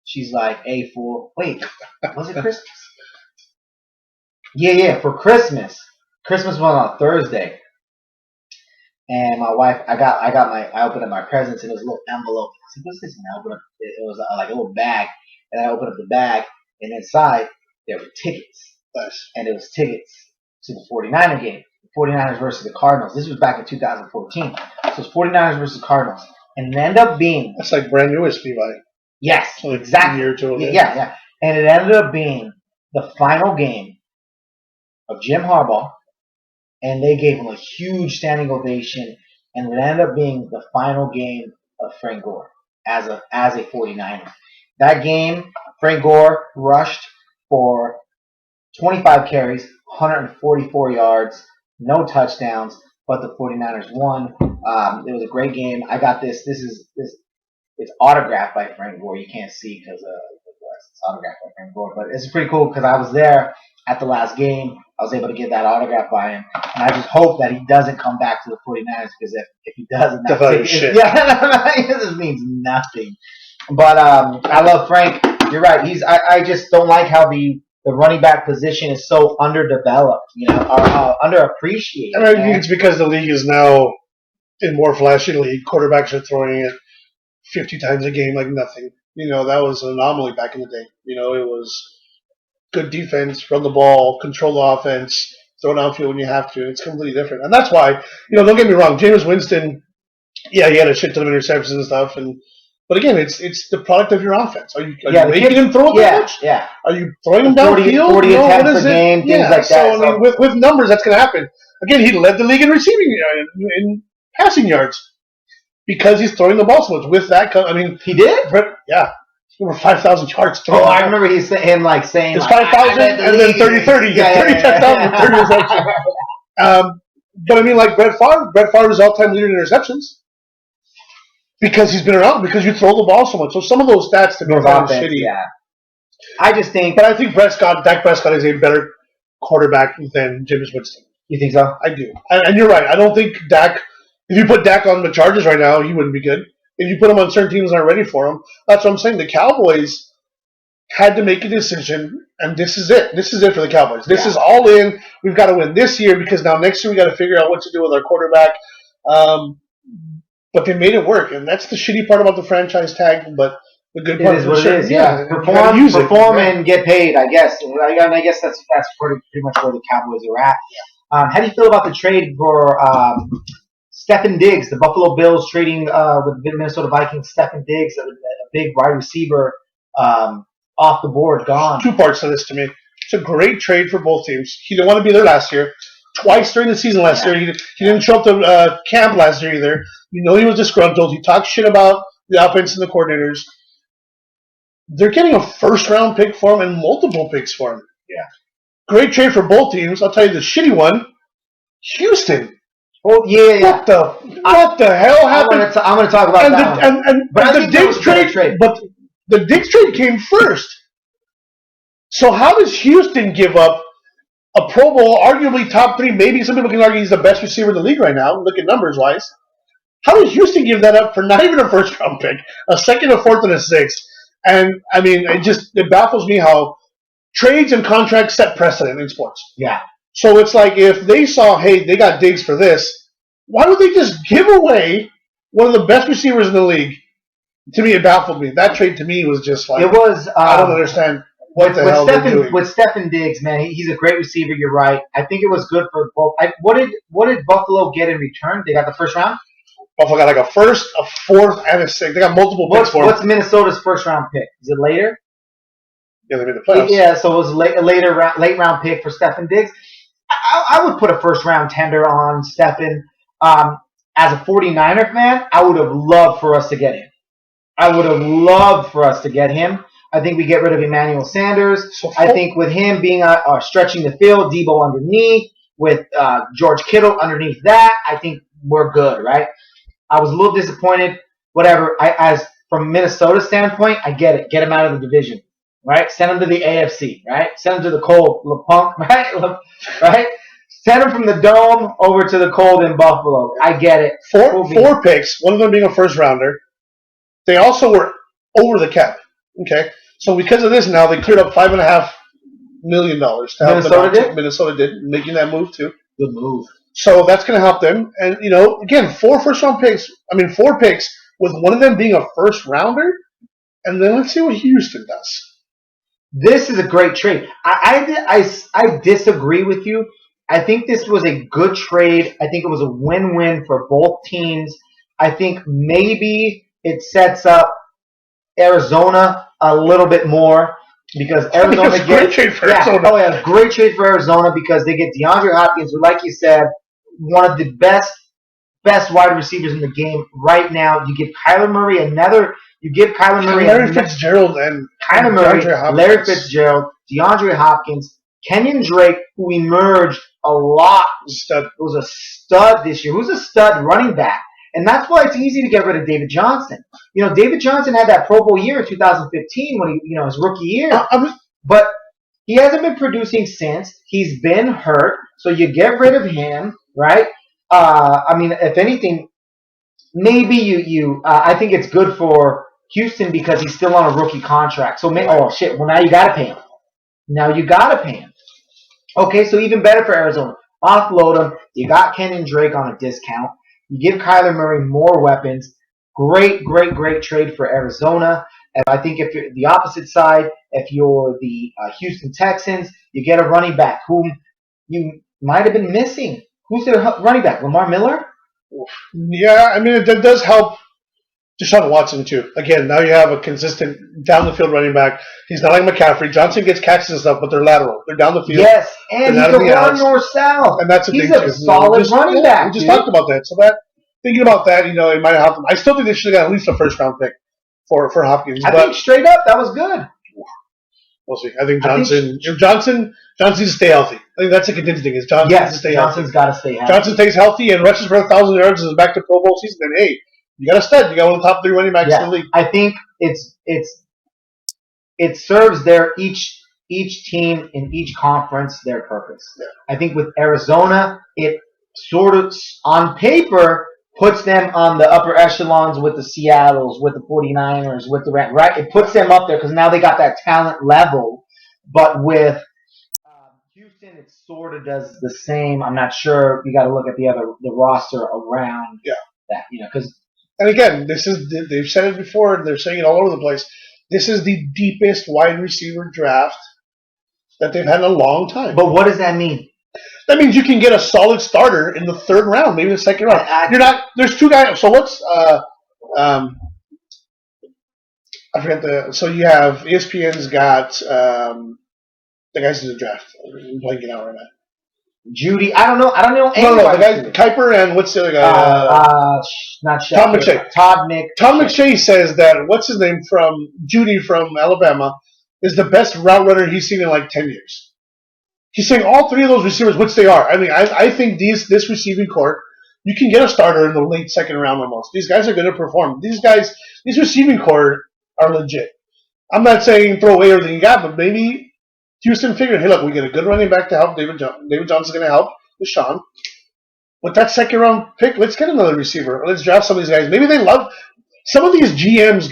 she's like, hey, fool, wait, was it Christmas? Yeah, for Christmas. Christmas was on a Thursday. And my wife, I opened up my presents, and it was a little envelope. I said, what's this? And I opened up, it was like a little bag. And I opened up the bag, and inside, there were tickets. Nice. And it was tickets to the 49er game. The 49ers versus the Cardinals. This was back in 2014. So it's 49ers versus Cardinals. And it ended up being... That's like brand newish, Levi. Yes, So like exactly. A year or two. Yeah. And it ended up being the final game of Jim Harbaugh. And they gave him a huge standing ovation. And it ended up being the final game of Frank Gore as a 49er. That game, Frank Gore rushed for 25 carries, 144 yards, no touchdowns, but the 49ers won. It was a great game. I got this. It's autographed by Frank Gore. You can't see because it's autographed by Frank Gore, but it's pretty cool because I was there at the last game. I was able to get that autograph by him, and I just hope that he doesn't come back to the 49ers because if he doesn't, this just means nothing. But I love Frank. You're right. I just don't like how the running back position is so underdeveloped, or underappreciated. I think it's because the league is now in more flashy league. Quarterbacks are throwing it 50 times a game like nothing. That was an anomaly back in the day. It was good defense, run the ball, control the offense, throw downfield when you have to. It's completely different. And that's why, don't get me wrong, Jameis Winston, he had a shit ton of interceptions and stuff, but again, it's the product of your offense. Are you making him throw it that much? Yeah. Are you throwing him downfield? 40 attempts per game, things like that. So, I mean, with numbers, that's going to happen. Again, he led the league in receiving, in passing yards because he's throwing the ball so much. With that, he did? Yeah. Over 5,000 yards. I remember him saying it's 5,000 and then 30-30. Yeah, 30 touchdowns and 30 receptions. But I mean, like Brett Favre is all-time leader in interceptions. Because he's been around, because you throw the ball so much. So some of those stats to me are kind of shitty. Yeah. I think Dak Prescott is a better quarterback than Jameis Winston. You think so? I do. And you're right. I don't think Dak, if you put Dak on the Chargers right now, he wouldn't be good. If you put him on certain teams that aren't ready for him, that's what I'm saying. The Cowboys had to make a decision, and this is it. This is it for the Cowboys. This is all in. We've got to win this year because now next year we got to figure out what to do with our quarterback. But they made it work, and that's the shitty part about the franchise tag. But the good part is what it is. Yeah, perform and get paid. I guess. I guess that's pretty much where the Cowboys are at. How do you feel about the trade for Stephen Diggs? The Buffalo Bills trading with the Minnesota Vikings. Stephen Diggs, a big wide receiver, off the board, gone. Two parts to this to me. It's a great trade for both teams. He didn't want to be there last year. Twice during the season last year. He didn't show up to camp last year either. He was disgruntled. He talked shit about the offense and the coordinators. They're getting a first-round pick for him and multiple picks for him. Yeah. Great trade for both teams. I'll tell you the shitty one, Houston. Oh, yeah. What the hell happened? I'm going to talk about that But the Diggs trade. But the Diggs trade came first. So how does Houston give up a Pro Bowl, arguably top 3, maybe some people can argue he's the best receiver in the league right now, look at numbers-wise. How does Houston give that up for not even a first-round pick, a second, a fourth, and a sixth? And, I mean, it baffles me how trades and contracts set precedent in sports. Yeah. So it's like if they saw, hey, they got Diggs for this, why would they just give away one of the best receivers in the league? To me, it baffled me. That trade, to me, was just like, I don't understand. With Stephen Diggs, man, he's a great receiver. You're right. I think it was good for both. What did Buffalo get in return? They got the first round. Buffalo got like a first, a fourth, and a sixth. They got multiple picks for him. What's Minnesota's first round pick? Is it later? Yeah, they made the playoffs. Yeah, so it was a late round pick for Stefan Diggs. I would put a first round tender on Stefan. As a 49er fan, I would have loved for us to get him. I would have loved for us to get him. I think we get rid of Emmanuel Sanders. I think with him being stretching the field, Debo underneath, with George Kittle underneath that, I think we're good, right? I was a little disappointed. Whatever. As from Minnesota standpoint, I get it. Get him out of the division, right? Send him to the AFC, right? Send him to the cold, LePunk, right? Right? Send him from the dome over to the cold in Buffalo. I get it. Four picks, one of them being a first rounder. They also were over the cap. Okay, so because of this, now they cleared up $5.5 million to help them. Minnesota did, making that move too. Good move. So that's going to help them. And again, 4 first-round picks. 4 picks with one of them being a first rounder. And then let's see what Houston does. This is a great trade. I disagree with you. I think this was a good trade. I think it was a win-win for both teams. I think maybe it sets up Arizona a little bit more because Arizona gets great trade for Arizona. Oh yeah, great trade for Arizona because they get DeAndre Hopkins, who, like you said, one of the best wide receivers in the game right now. You give Kyler Murray another. You give Kyler Murray Larry Fitzgerald and Kyler Murray, Larry Fitzgerald, DeAndre Hopkins, Kenyon Drake, who emerged a lot. Stud. It was a stud this year. Who's a stud running back? And that's why it's easy to get rid of David Johnson. David Johnson had that Pro Bowl year in 2015 when he, his rookie year. But he hasn't been producing since. He's been hurt. So you get rid of him, right? If anything, maybe you I think it's good for Houston because he's still on a rookie contract. So, well, now you got to pay him. Okay, so even better for Arizona. Offload him. You got Kenyon Drake on a discount. You give Kyler Murray more weapons. Great trade for Arizona. And I think if you're the opposite side, if you're the Houston Texans, you get a running back whom you might have been missing. Who's their running back? Lamar Miller? Yeah, that does help Deshaun Watson too. Again, now you have a consistent down the field running back. He's not like McCaffrey. Johnson gets catches and stuff, but they're lateral. They're down the field. Yes, and he can run north-south. And that's He's a solid running back. We just talked about that. So thinking about that, it might have helped them. I still think they should have got at least a first-round pick for Hopkins. I think straight up, that was good. We'll see. I think Johnson needs to stay healthy. I think that's a continued thing. Is Johnson needs to stay healthy. Johnson's got to stay healthy. Johnson stays healthy and rushes for 1,000 yards and is back to Pro Bowl season. Then hey, you got a stud. You got one of the top 3 running backs in the league. I think it serves each team in each conference their purpose. Yeah. I think with Arizona, it sort of on paper puts them on the upper echelons with the Seattles, with the 49ers, with the Rams, right? It puts them up there because now they got that talent level. But with Houston, it sort of does the same. I'm not sure. You got to look at the roster around that, because. And again, they've said it before, and they're saying it all over the place. This is the deepest wide receiver draft that they've had in a long time. But what does that mean? That means you can get a solid starter in the 3rd round, maybe the 2nd round. There's 2 guys. So let's. I forget so you have ESPN's got the guys in the draft. I'm blanking out right now. Judy, I don't know. No, the guy Kuiper and what's the other guy? Not Tom McShay. Tom McShay says that what's his name from Judy from Alabama is the best route runner he's seen in like 10 years. He's saying all 3 of those receivers, which they are. I think this receiving core, you can get a starter in the late 2nd round almost. These guys are going to perform. These receiving core are legit. I'm not saying throw away everything you got, but maybe Houston figured, hey, look, we get a good running back to help David Johnson. David Johnson's going to help Deshaun. With that 2nd round pick, let's get another receiver. Let's draft some of these guys. Maybe they love some of these GMs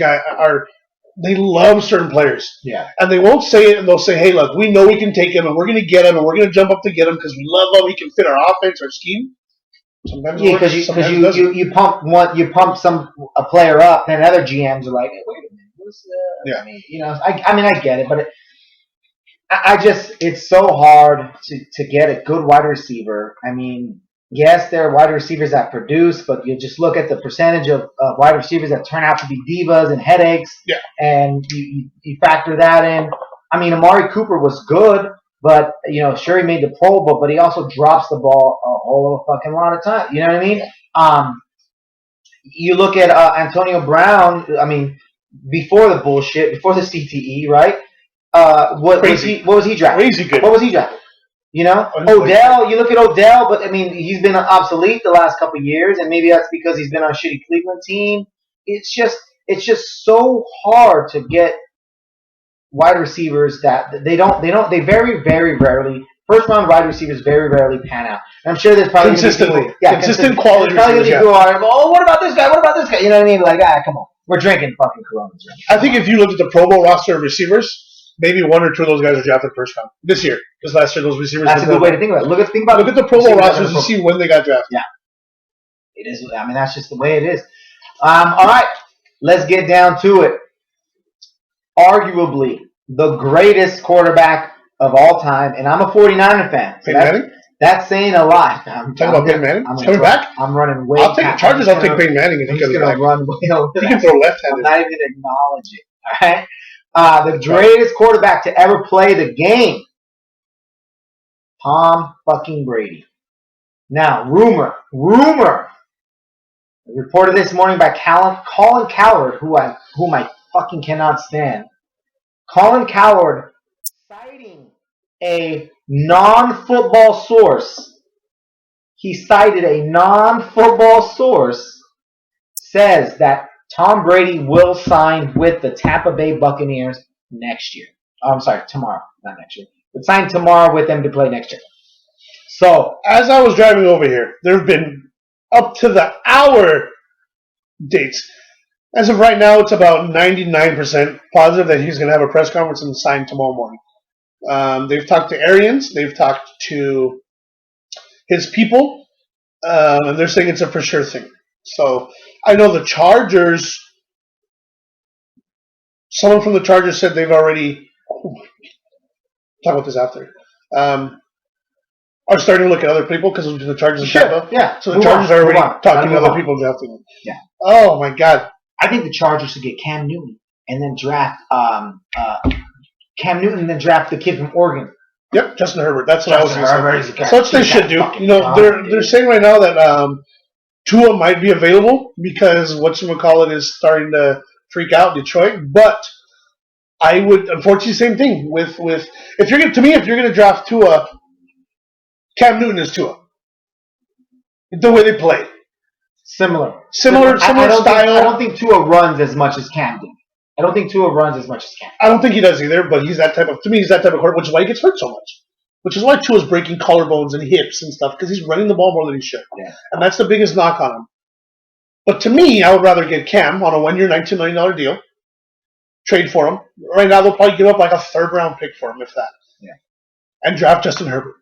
they love certain players. Yeah. And they won't say it, and they'll say, hey, look, we know we can take him, and we're going to get him, and we're going to jump up to get him because we love how he can fit our offense, our scheme. Sometimes because you pump a player up, and other GMs are like, hey, wait a minute. I get it, but it's so hard to get a good wide receiver. Yes, there are wide receivers that produce, but you just look at the percentage of wide receivers that turn out to be divas and headaches, and you factor that in. I mean, Amari Cooper was good, but sure he made the Pro Bowl, but he also drops the ball a whole fucking lot of time. You know what I mean? You look at Antonio Brown. I mean, before the bullshit, before the CTE, right? What was he drafted? Crazy good. What was he drafted? Odell. You look at Odell, but I mean, he's been obsolete the last couple of years, and maybe that's because he's been on a shitty Cleveland team. It's just so hard to get wide receivers that they very, very rarely. First round wide receivers very rarely pan out. And I'm sure there's probably consistent quality receivers. Oh, what about this guy? What about this guy? You know what I mean? Like, come on, we're drinking fucking Coronas. Right? I think if you look at the Pro Bowl roster of receivers, maybe one or two of those guys are drafted first round this year. Because last year those receivers. That's a good way to think about it. Look at the Pro Bowl rosters and see when they got drafted. Yeah, it is. I mean, that's just the way it is. All right, let's get down to it. Arguably the greatest quarterback of all time, and I'm a 49er fan. So Manning? That's saying a lot. I'm talking about Peyton Manning? He's coming back? I'm running way I'll take Chargers. I'll take Peyton Manning if he comes back. Run way over he can throw left-handed. I'm not even acknowledge it. All right? The greatest quarterback to ever play the game, Tom fucking Brady. Now, rumor, reported this morning by Colin Cowherd, whom I fucking cannot stand. Colin Cowherd, citing a non-football source, says that Tom Brady will sign with the Tampa Bay Buccaneers next year. Oh, I'm sorry, tomorrow, not next year. But sign tomorrow with them to play next year. So, as I was driving over here, there have been up to the hour dates. As of right now, it's about 99% positive that he's going to have a press conference and sign tomorrow morning. They've talked to Arians. They've talked to his people. And they're saying it's a for sure thing. So I know the Chargers, someone from the Chargers said they've already, talk about this after, are starting to look at other people because of the Chargers and Tampa. Yeah. So the Chargers are already talking to other people and drafting them. Yeah. Oh, my God. I think the Chargers should get Cam Newton and then draft the kid from Oregon. Yep, Justin Herbert. That's what I was going to say. That's what they should do. They're saying right now that Tua might be available because whatchamacallit is starting to freak out Detroit. But I would, unfortunately, same thing with if you're going to draft Tua, Cam Newton is Tua. The way they play. Similar style. I don't think Tua runs as much as Cam did. I don't think he does either, but he's that type of quarterback, which is why he gets hurt so much. Which is why Tua's breaking collarbones and hips and stuff, because he's running the ball more than he should. Yeah. And that's the biggest knock on him. But to me, I would rather get Cam on a 1-year, $19 million deal, trade for him. Right now, they'll probably give up like a third-round pick for him, if that. Yeah. And draft Justin Herbert.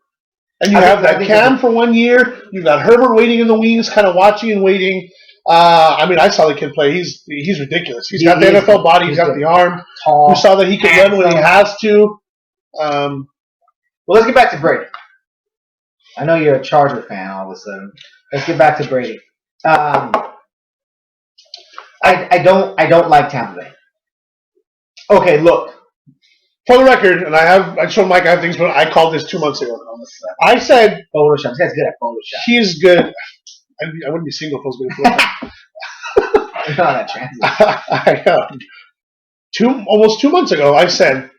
And you have that Cam for 1 year. You've got Herbert waiting in the wings, kind of watching and waiting. I saw the kid play. He's ridiculous. He's got the NFL body. He's got the arm. Tall. You saw that he can run when he has to. Well, let's get back to Brady. I know you're a Charger fan all of a sudden. Let's get back to Brady. I don't like Tampa Bay. Okay, look. For the record, and I showed Mike I have things, but I called this 2 months ago. I said Photoshop. This guy's good at Photoshop. He's good. I wouldn't be single if I was good at Photoshop. I know that translates. Almost 2 months ago, I said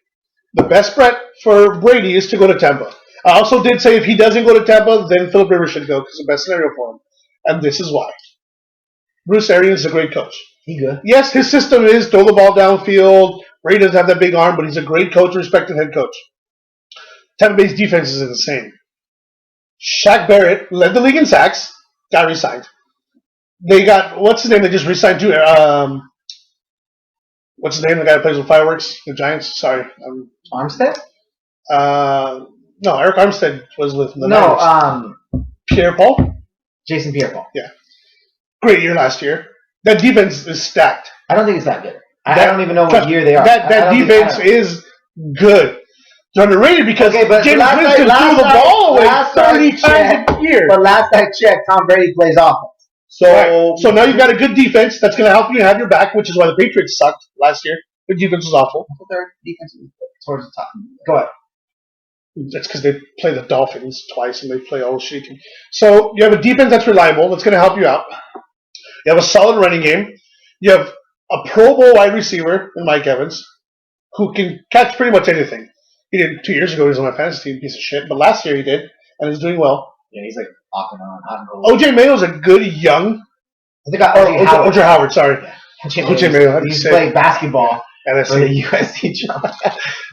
the best bet for Brady is to go to Tampa. I also did say if he doesn't go to Tampa, then Philip Rivers should go because it's the best scenario for him. And this is why. Bruce Arians is a great coach. He good. Yes, his system is throw the ball downfield. Brady doesn't have that big arm, but he's a great coach, respected head coach. Tampa Bay's defense is insane. Shaq Barrett led the league in sacks, got re-signed. They got, what's his name they just re-signed to? What's his name, the guy that plays with fireworks? The Giants? Sorry. Armstead? No, Eric Armstead was with the Niners. Pierre-Paul? Jason Pierre-Paul. Yeah. Great year last year. That defense is stacked. I don't think it's that good. I don't even know what year they are. That defense is good. They're underrated because James Winston threw the ball away 30 times a year. But last I checked, Tom Brady plays offense. So now you've got a good defense that's going to help you have your back, which is why the Patriots sucked last year. Their defense was awful. Their defense is towards the top. Go ahead. That's because they play the Dolphins twice and they play all shitty teams. So you have a defense that's reliable. That's going to help you out. You have a solid running game. You have a Pro Bowl wide receiver in Mike Evans who can catch pretty much anything. He did 2 years ago. He was on my fantasy team, piece of shit. But last year he did, and he's doing well. Yeah, he's like off and on, hot and cold. OJ Mayo's a good young. I think OJ Howard, sorry. OJ Mayo. He's playing basketball. And for the USC job.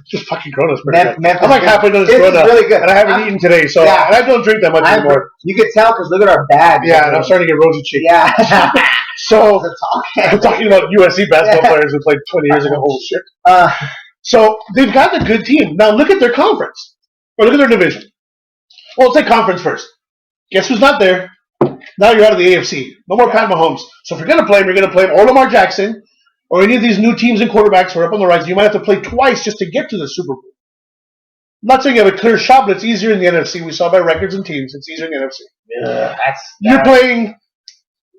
Just fucking Corona's pretty good. Memphis, I'm like halfway done this Corona, really good. and I haven't eaten today, so and I don't drink that much anymore. You can tell because look at our bags. Yeah, and I'm starting to get rosy cheeks. Yeah. So I'm talking about USC basketball players who played 20 years ago. Holy shit. So they've got a good team. Now look at their conference, or look at their division. Well, let's say conference first. Guess who's not there? Now you're out of the AFC. No more Pat Mahomes. So if you're going to play him, you're going to play him or Lamar Jackson, or any of these new teams and quarterbacks who are up on the rise. You might have to play twice just to get to the Super Bowl. I'm not saying you have a clear shot, but it's easier in the NFC. We saw by records and teams, it's easier in the NFC. Yeah, you're playing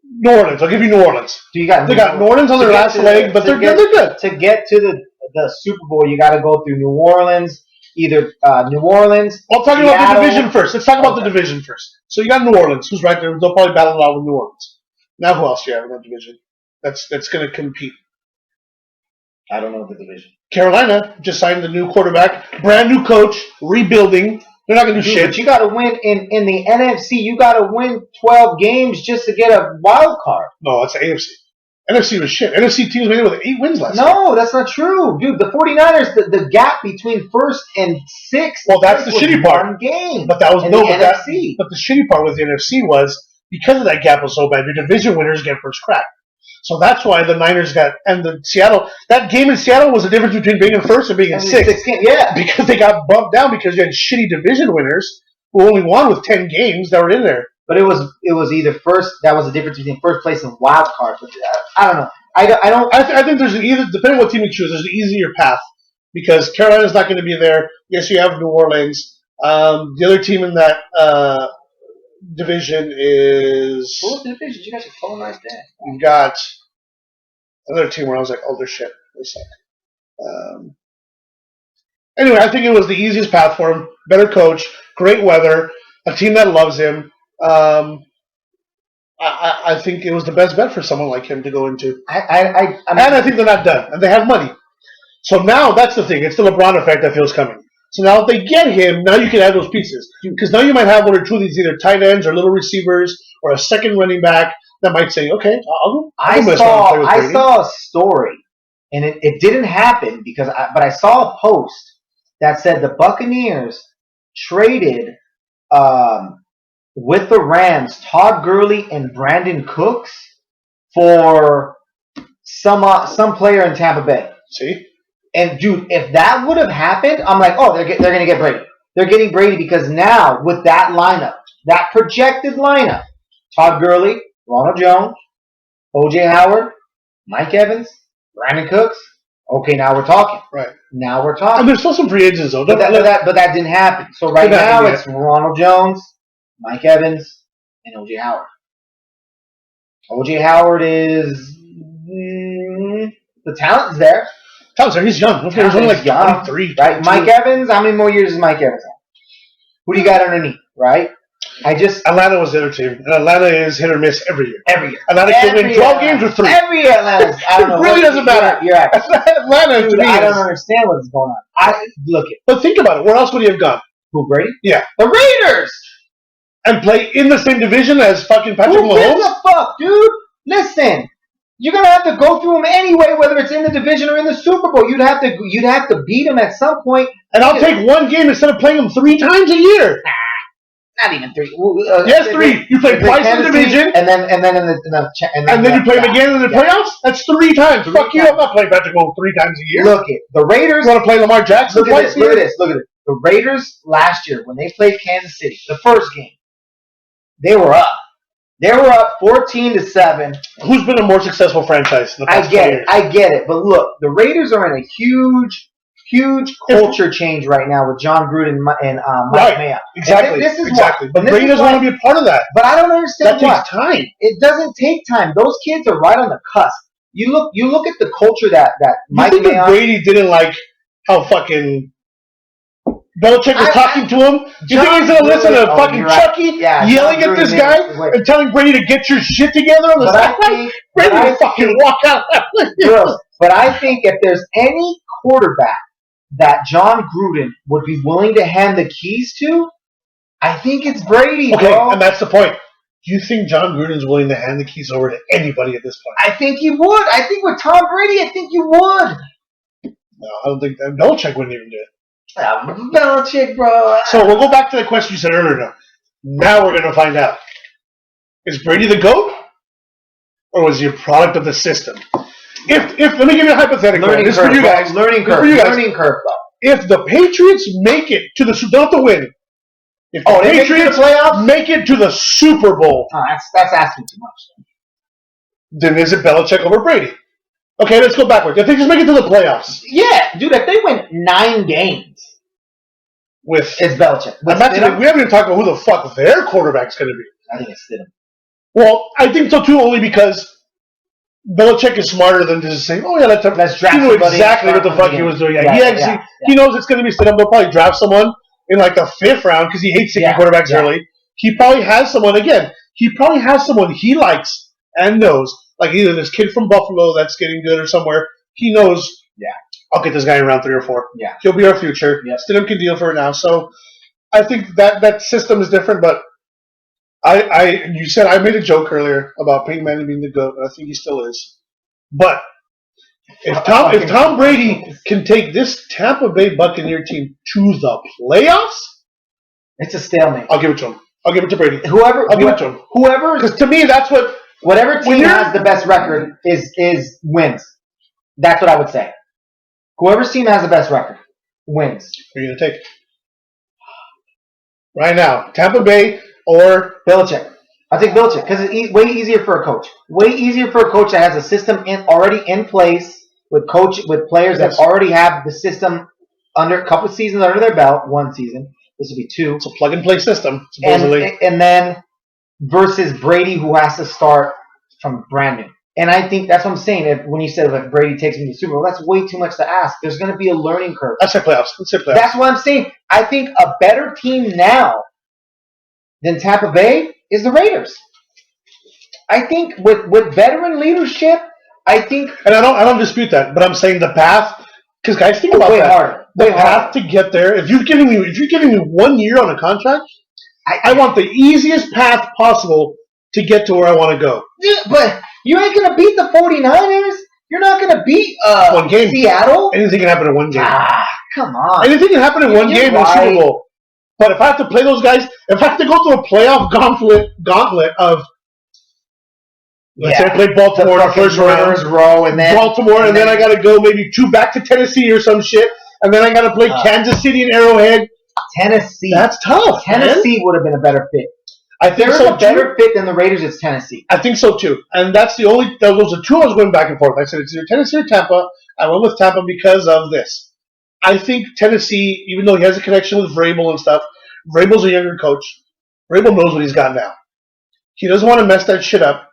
New Orleans. I'll give you New Orleans. They got New Orleans on their last leg, but they're good. To get to the Super Bowl, you got to go through New Orleans, either New Orleans. I'll talk about the division first. Let's talk about the division first. So you got New Orleans, who's right there. They'll probably battle it out with New Orleans. Now who else do you have in that division that's going to compete? I don't know the division. Carolina just signed the new quarterback, brand new coach, rebuilding. They're not going to do shit. But you got to win in the NFC. You got to win 12 games just to get a wild card. No, that's the AFC. NFC was shit. NFC teams made it with 8 wins last year. No, that's not true. Dude, the 49ers, the gap between first and sixth. Well, that's the shitty part. One game. But that was no, but NFC. But the shitty part with the NFC was because of that gap was so bad, your division winners get first crack. So that's why the Niners got, and the Seattle, that game in Seattle was the difference between being in first and being in sixth. Yeah. Because they got bumped down because you had shitty division winners who only won with 10 games that were in there. But it was either first, that was the difference between first place and wild card. But I don't know. I think there's either, depending on what team you choose, there's an easier path because Carolina's not going to be there. Yes, you have New Orleans. The other team in that division is. What was the division? You guys are so nice there. We've got another team where I was like, oh, they're shit. They suck. Anyway, I think it was the easiest path for him. Better coach, great weather, a team that loves him. I think it was the best bet for someone like him to go into. And I think they're not done. And they have money. So now that's the thing. It's the LeBron effect that feels coming. So now if they get him, now you can add those pieces. Because now you might have one or two of these either tight ends or little receivers or a second running back that might say, okay, I'll I saw a story, and it didn't happen but I saw a post that said the Buccaneers traded with the Rams Todd Gurley and Brandon Cooks for some player in Tampa Bay. See? And dude, if that would have happened, I'm like, oh, they're going to get Brady. They're getting Brady because now with that lineup, that projected lineup, Todd Gurley, Ronald Jones, O.J. Howard, Mike Evans, Brandon Cooks. Okay, now we're talking. Right. Now we're talking. And there's still some free agents though. But that didn't happen. So right now it's Ronald Jones, Mike Evans, and O.J. Howard. O.J. Howard is the talent's there. He's young. He's only like 23. Right? Mike Evans, how many more years is Mike Evans on? Who do you got underneath, right? Atlanta was the other team. And Atlanta is hit or miss every year. Every year. Atlanta can win 12 games or 3. Every year Atlanta's, I don't know. It really doesn't matter. You're right. Atlanta to me I don't understand what's going on. But think about it. Where else would he have gone? Who, Brady? Yeah. The Raiders! And play in the same division as fucking Patrick Mahomes? Who gives a fuck, dude? Listen. You're gonna have to go through them anyway, whether it's in the division or in the Super Bowl. You'd have to beat them at some point. And I'll take one game instead of playing them 3 times a year. Not even 3. Yes, 3. You play twice in the division, and then you play them again in the playoffs. That's 3 times. Fuck you! I'm not playing Patrick Mahomes 3 times a year. Look it. The Raiders. You want to play Lamar Jackson twice? Look at this. The Raiders last year when they played Kansas City, the first game, they were up. They were up 14-7. Who's been a more successful franchise in the past 2 years? I get it. But look, the Raiders are in a huge culture change right now with John Gruden and Mike Mayock. Exactly. This is exactly. But Brady doesn't want to be a part of that. But I don't understand why. That takes time. It doesn't take time. Those kids are right on the cusp. You look at the culture that You Mike think if Mayock. Brady didn't like how fucking Belichick was talking to him, you think he's gonna listen to fucking Chucky yelling at this guy and telling Brady to get your shit together on the sideline? Brady would fucking walk out. But I think if there's any quarterback that John Gruden would be willing to hand the keys to, I think it's Brady, Okay, bro. and that's the point. Do you think John Gruden's willing to hand the keys over to anybody at this point? I think he would. I think with Tom Brady, I think you would. No, I don't think that. Belichick wouldn't even do it. Belichick, bro. So we'll go back to the question you said earlier. Now we're going to find out. Is Brady the GOAT? Or was he a product of the system? If let me give you a hypothetical. This is for you guys. Learning curve, though. If the Patriots make it to the Super Bowl, not to win. If the Patriots make it to the Super Bowl, that's asking too much. Then is it Belichick over Brady? Okay, let's go backwards. If they just make it to the playoffs. Yeah, dude, if they win 9 games, it's Belichick. We haven't even talked about who the fuck their quarterback's going to be. I think it's Stidham. Well, I think so too, only because Belichick is smarter than just saying, "Oh yeah, let's draft." He knew exactly what the fuck he was doing. He knows it's going to be Stidham. They'll probably draft someone in like the 5th round because he hates taking quarterbacks early. He probably has someone again. He probably has someone he likes and knows, like either this kid from Buffalo that's getting good or somewhere. He knows. Yeah, I'll get this guy in round 3 or 4. Yeah, he'll be our future. Yeah. Stidham can deal for it now. So I think that system is different, but. You said I made a joke earlier about Peyton Manning being the GOAT, and I think he still is. But if Tom Brady can take this Tampa Bay Buccaneer team to the playoffs, it's a stalemate. I'll give it to him. I'll give it to Brady. Give it to him. Because to me, that's whatever team has the best record is wins. That's what I would say. Whoever's team has the best record wins. Who are you gonna take? Right now, Tampa Bay. Or Belichick. I think Belichick because it's way easier for a coach. Way easier for a coach that has a system already in place with players that already have the system under a couple of seasons under their belt. 1 season. This will be 2. It's a plug and play system, supposedly. And then versus Brady, who has to start from brand new. And I think that's what I'm saying. When you said if Brady takes me to the Super Bowl, that's way too much to ask. There's going to be a learning curve. That's playoffs. That's what I'm saying. I think a better team now than Tampa Bay is the Raiders. I think with veteran leadership, and I don't dispute that, but I'm saying the path, because guys think about that. The path to get there. If you're giving me 1 year on a contract, I want the easiest path possible to get to where I want to go. Yeah, but you ain't gonna beat the 49ers. You're not gonna beat one game. Seattle. Anything can happen in one game. Come on. Anything can happen in one game in the Super Bowl. But if I have to play those guys, if I have to go through a playoff gauntlet of, let's say I play Baltimore in the first round, and then Baltimore, and then I got to go maybe 2 back to Tennessee or some shit, and then I got to play Kansas City and Arrowhead. Tennessee. That's tough. Tennessee would have been a better fit. I think There's a better fit than the Raiders. It's Tennessee. I think so too, and that's those are 2 I was going back and forth. I said it's either Tennessee or Tampa. I went with Tampa because of this. I think Tennessee, even though he has a connection with Vrabel and stuff, Vrabel's a younger coach. Vrabel knows what he's got now. He doesn't want to mess that shit up.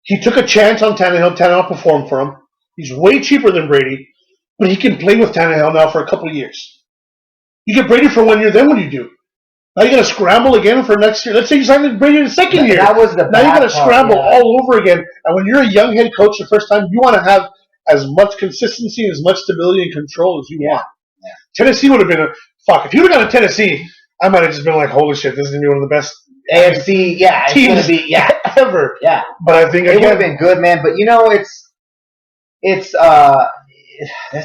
He took a chance on Tannehill. Tannehill performed for him. He's way cheaper than Brady, but he can play with Tannehill now for a couple of years. You get Brady for 1 year, then what do you do? Now you got to scramble again for next year. Let's say you signed Brady the second year. That was the now you got to scramble all over again. And when you're a young head coach the first time, you want to have as much consistency, as much stability and control as you want. Yeah. Tennessee would have been fuck. If you would have gone to Tennessee, I might have just been like, holy shit, this is going to be one of the best AFC teams ever. Yeah. But I think, it would have been good, man. But,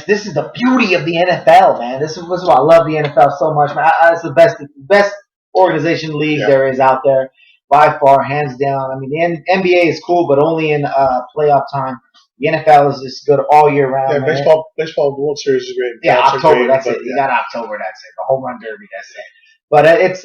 this is the beauty of the NFL, man. This is why I love the NFL so much, man. It's the best organization league there is out there, by far, hands down. I mean, the NBA is cool, but only in playoff time. The NFL is just good all year round. Yeah, man. baseball World Series is great. Yeah, October, that's it. You got October, that's it. The home run derby, that's it. But it's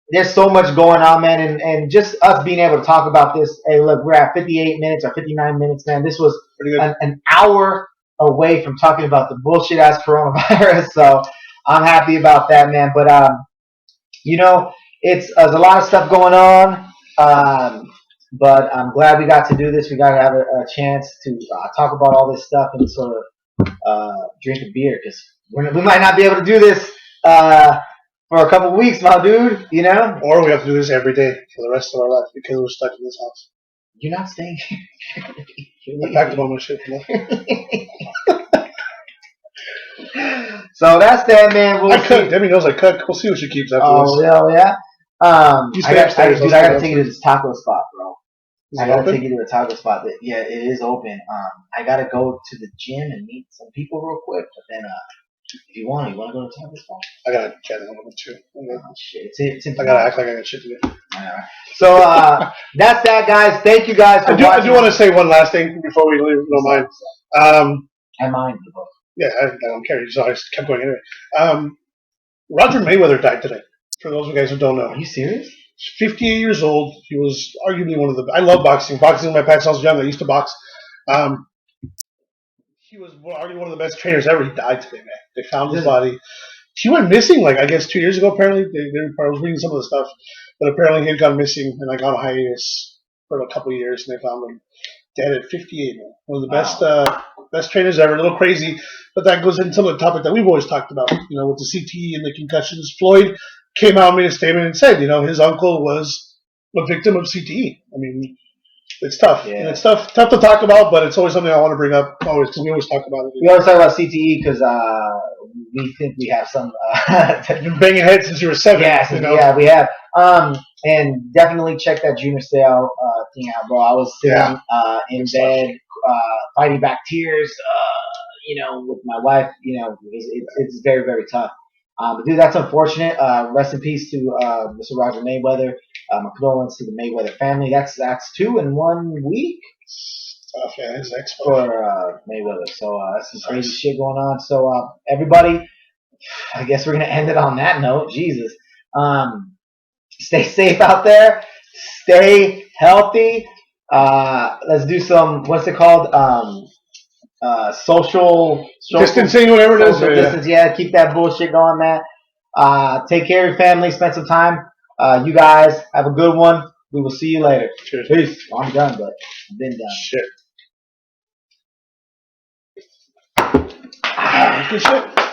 there's so much going on, man, and just us being able to talk about this. Hey, look, we're at 58 minutes or 59 minutes, man. This was an hour away from talking about the bullshit ass coronavirus, so I'm happy about that, man. But there's a lot of stuff going on. But I'm glad we got to do this. We got to have a chance to talk about all this stuff and sort of drink a beer because we might not be able to do this for a couple weeks, my dude. You know, Or we have to do this every day for the rest of our life because we're stuck in this house. you're not staying. I packed up all my shit. So that's that, man. We'll I cook. see. Debbie knows I cook. We'll see what she keeps after Oh this. hell yeah! You stay upstairs. Dude, I gotta take you to this taco spot, bro. Is I it gotta open? take you to a taco spot. Yeah, it is open. I gotta go to the gym and meet some people real quick. But then, if you want to go to a taco spot. I gotta get it over too. Oh, shit. It's I gotta act like I got shit to do. Alright. So that's that, guys. Thank you guys for I watching. do want to say one last thing before we leave. Don't mind. I mind the book. Yeah, I don't care. So I just kept going anyway. Roger Mayweather died today. For those of you guys who don't know, Are you serious? he's 58 years old. He was arguably one of the. I love boxing. Boxing is my passion. I was young. I used to box. He was arguably one of the best trainers ever. He died today, man. They found his body. He went missing, like I guess 2 years ago. Apparently, I was reading some of the stuff, but apparently he had gone missing and like on hiatus for a couple of years, and they found him dead at 58. Man. One of the best trainers ever. A little crazy, but that goes into some of the topic that we've always talked about. You know, with the CTE and the concussions. Floyd came out and made a statement and said, you know, his uncle was a victim of CTE. I mean, it's tough. Yeah. And it's tough to talk about, but it's always something I want to bring up. Always, because we always talk about it. We always talk about CTE because we think we have some. You've been banging heads since you were 7. Yes, you know? yeah, we have. And definitely check that Junior Seau thing out, bro. I was sitting in bed, fighting back tears, you know, with my wife. You know, it's very, very tough. But dude, that's unfortunate. Rest in peace to Mr. Roger Mayweather. My condolences to the Mayweather family. That's 2 in 1 week Tough, yeah, his ex for Mayweather. So that's some crazy shit going on. So everybody, I guess we're gonna end it on that note. Jesus. Stay safe out there. Stay healthy. Let's do some. What's it called? Social distancing, whatever it is. social distance. Yeah, keep that bullshit going, man. Take care of your family. Spend some time. You guys have a good one. We will see you later. Cheers. Peace. Well, I'm done, but I've been done. Shit. Good shit.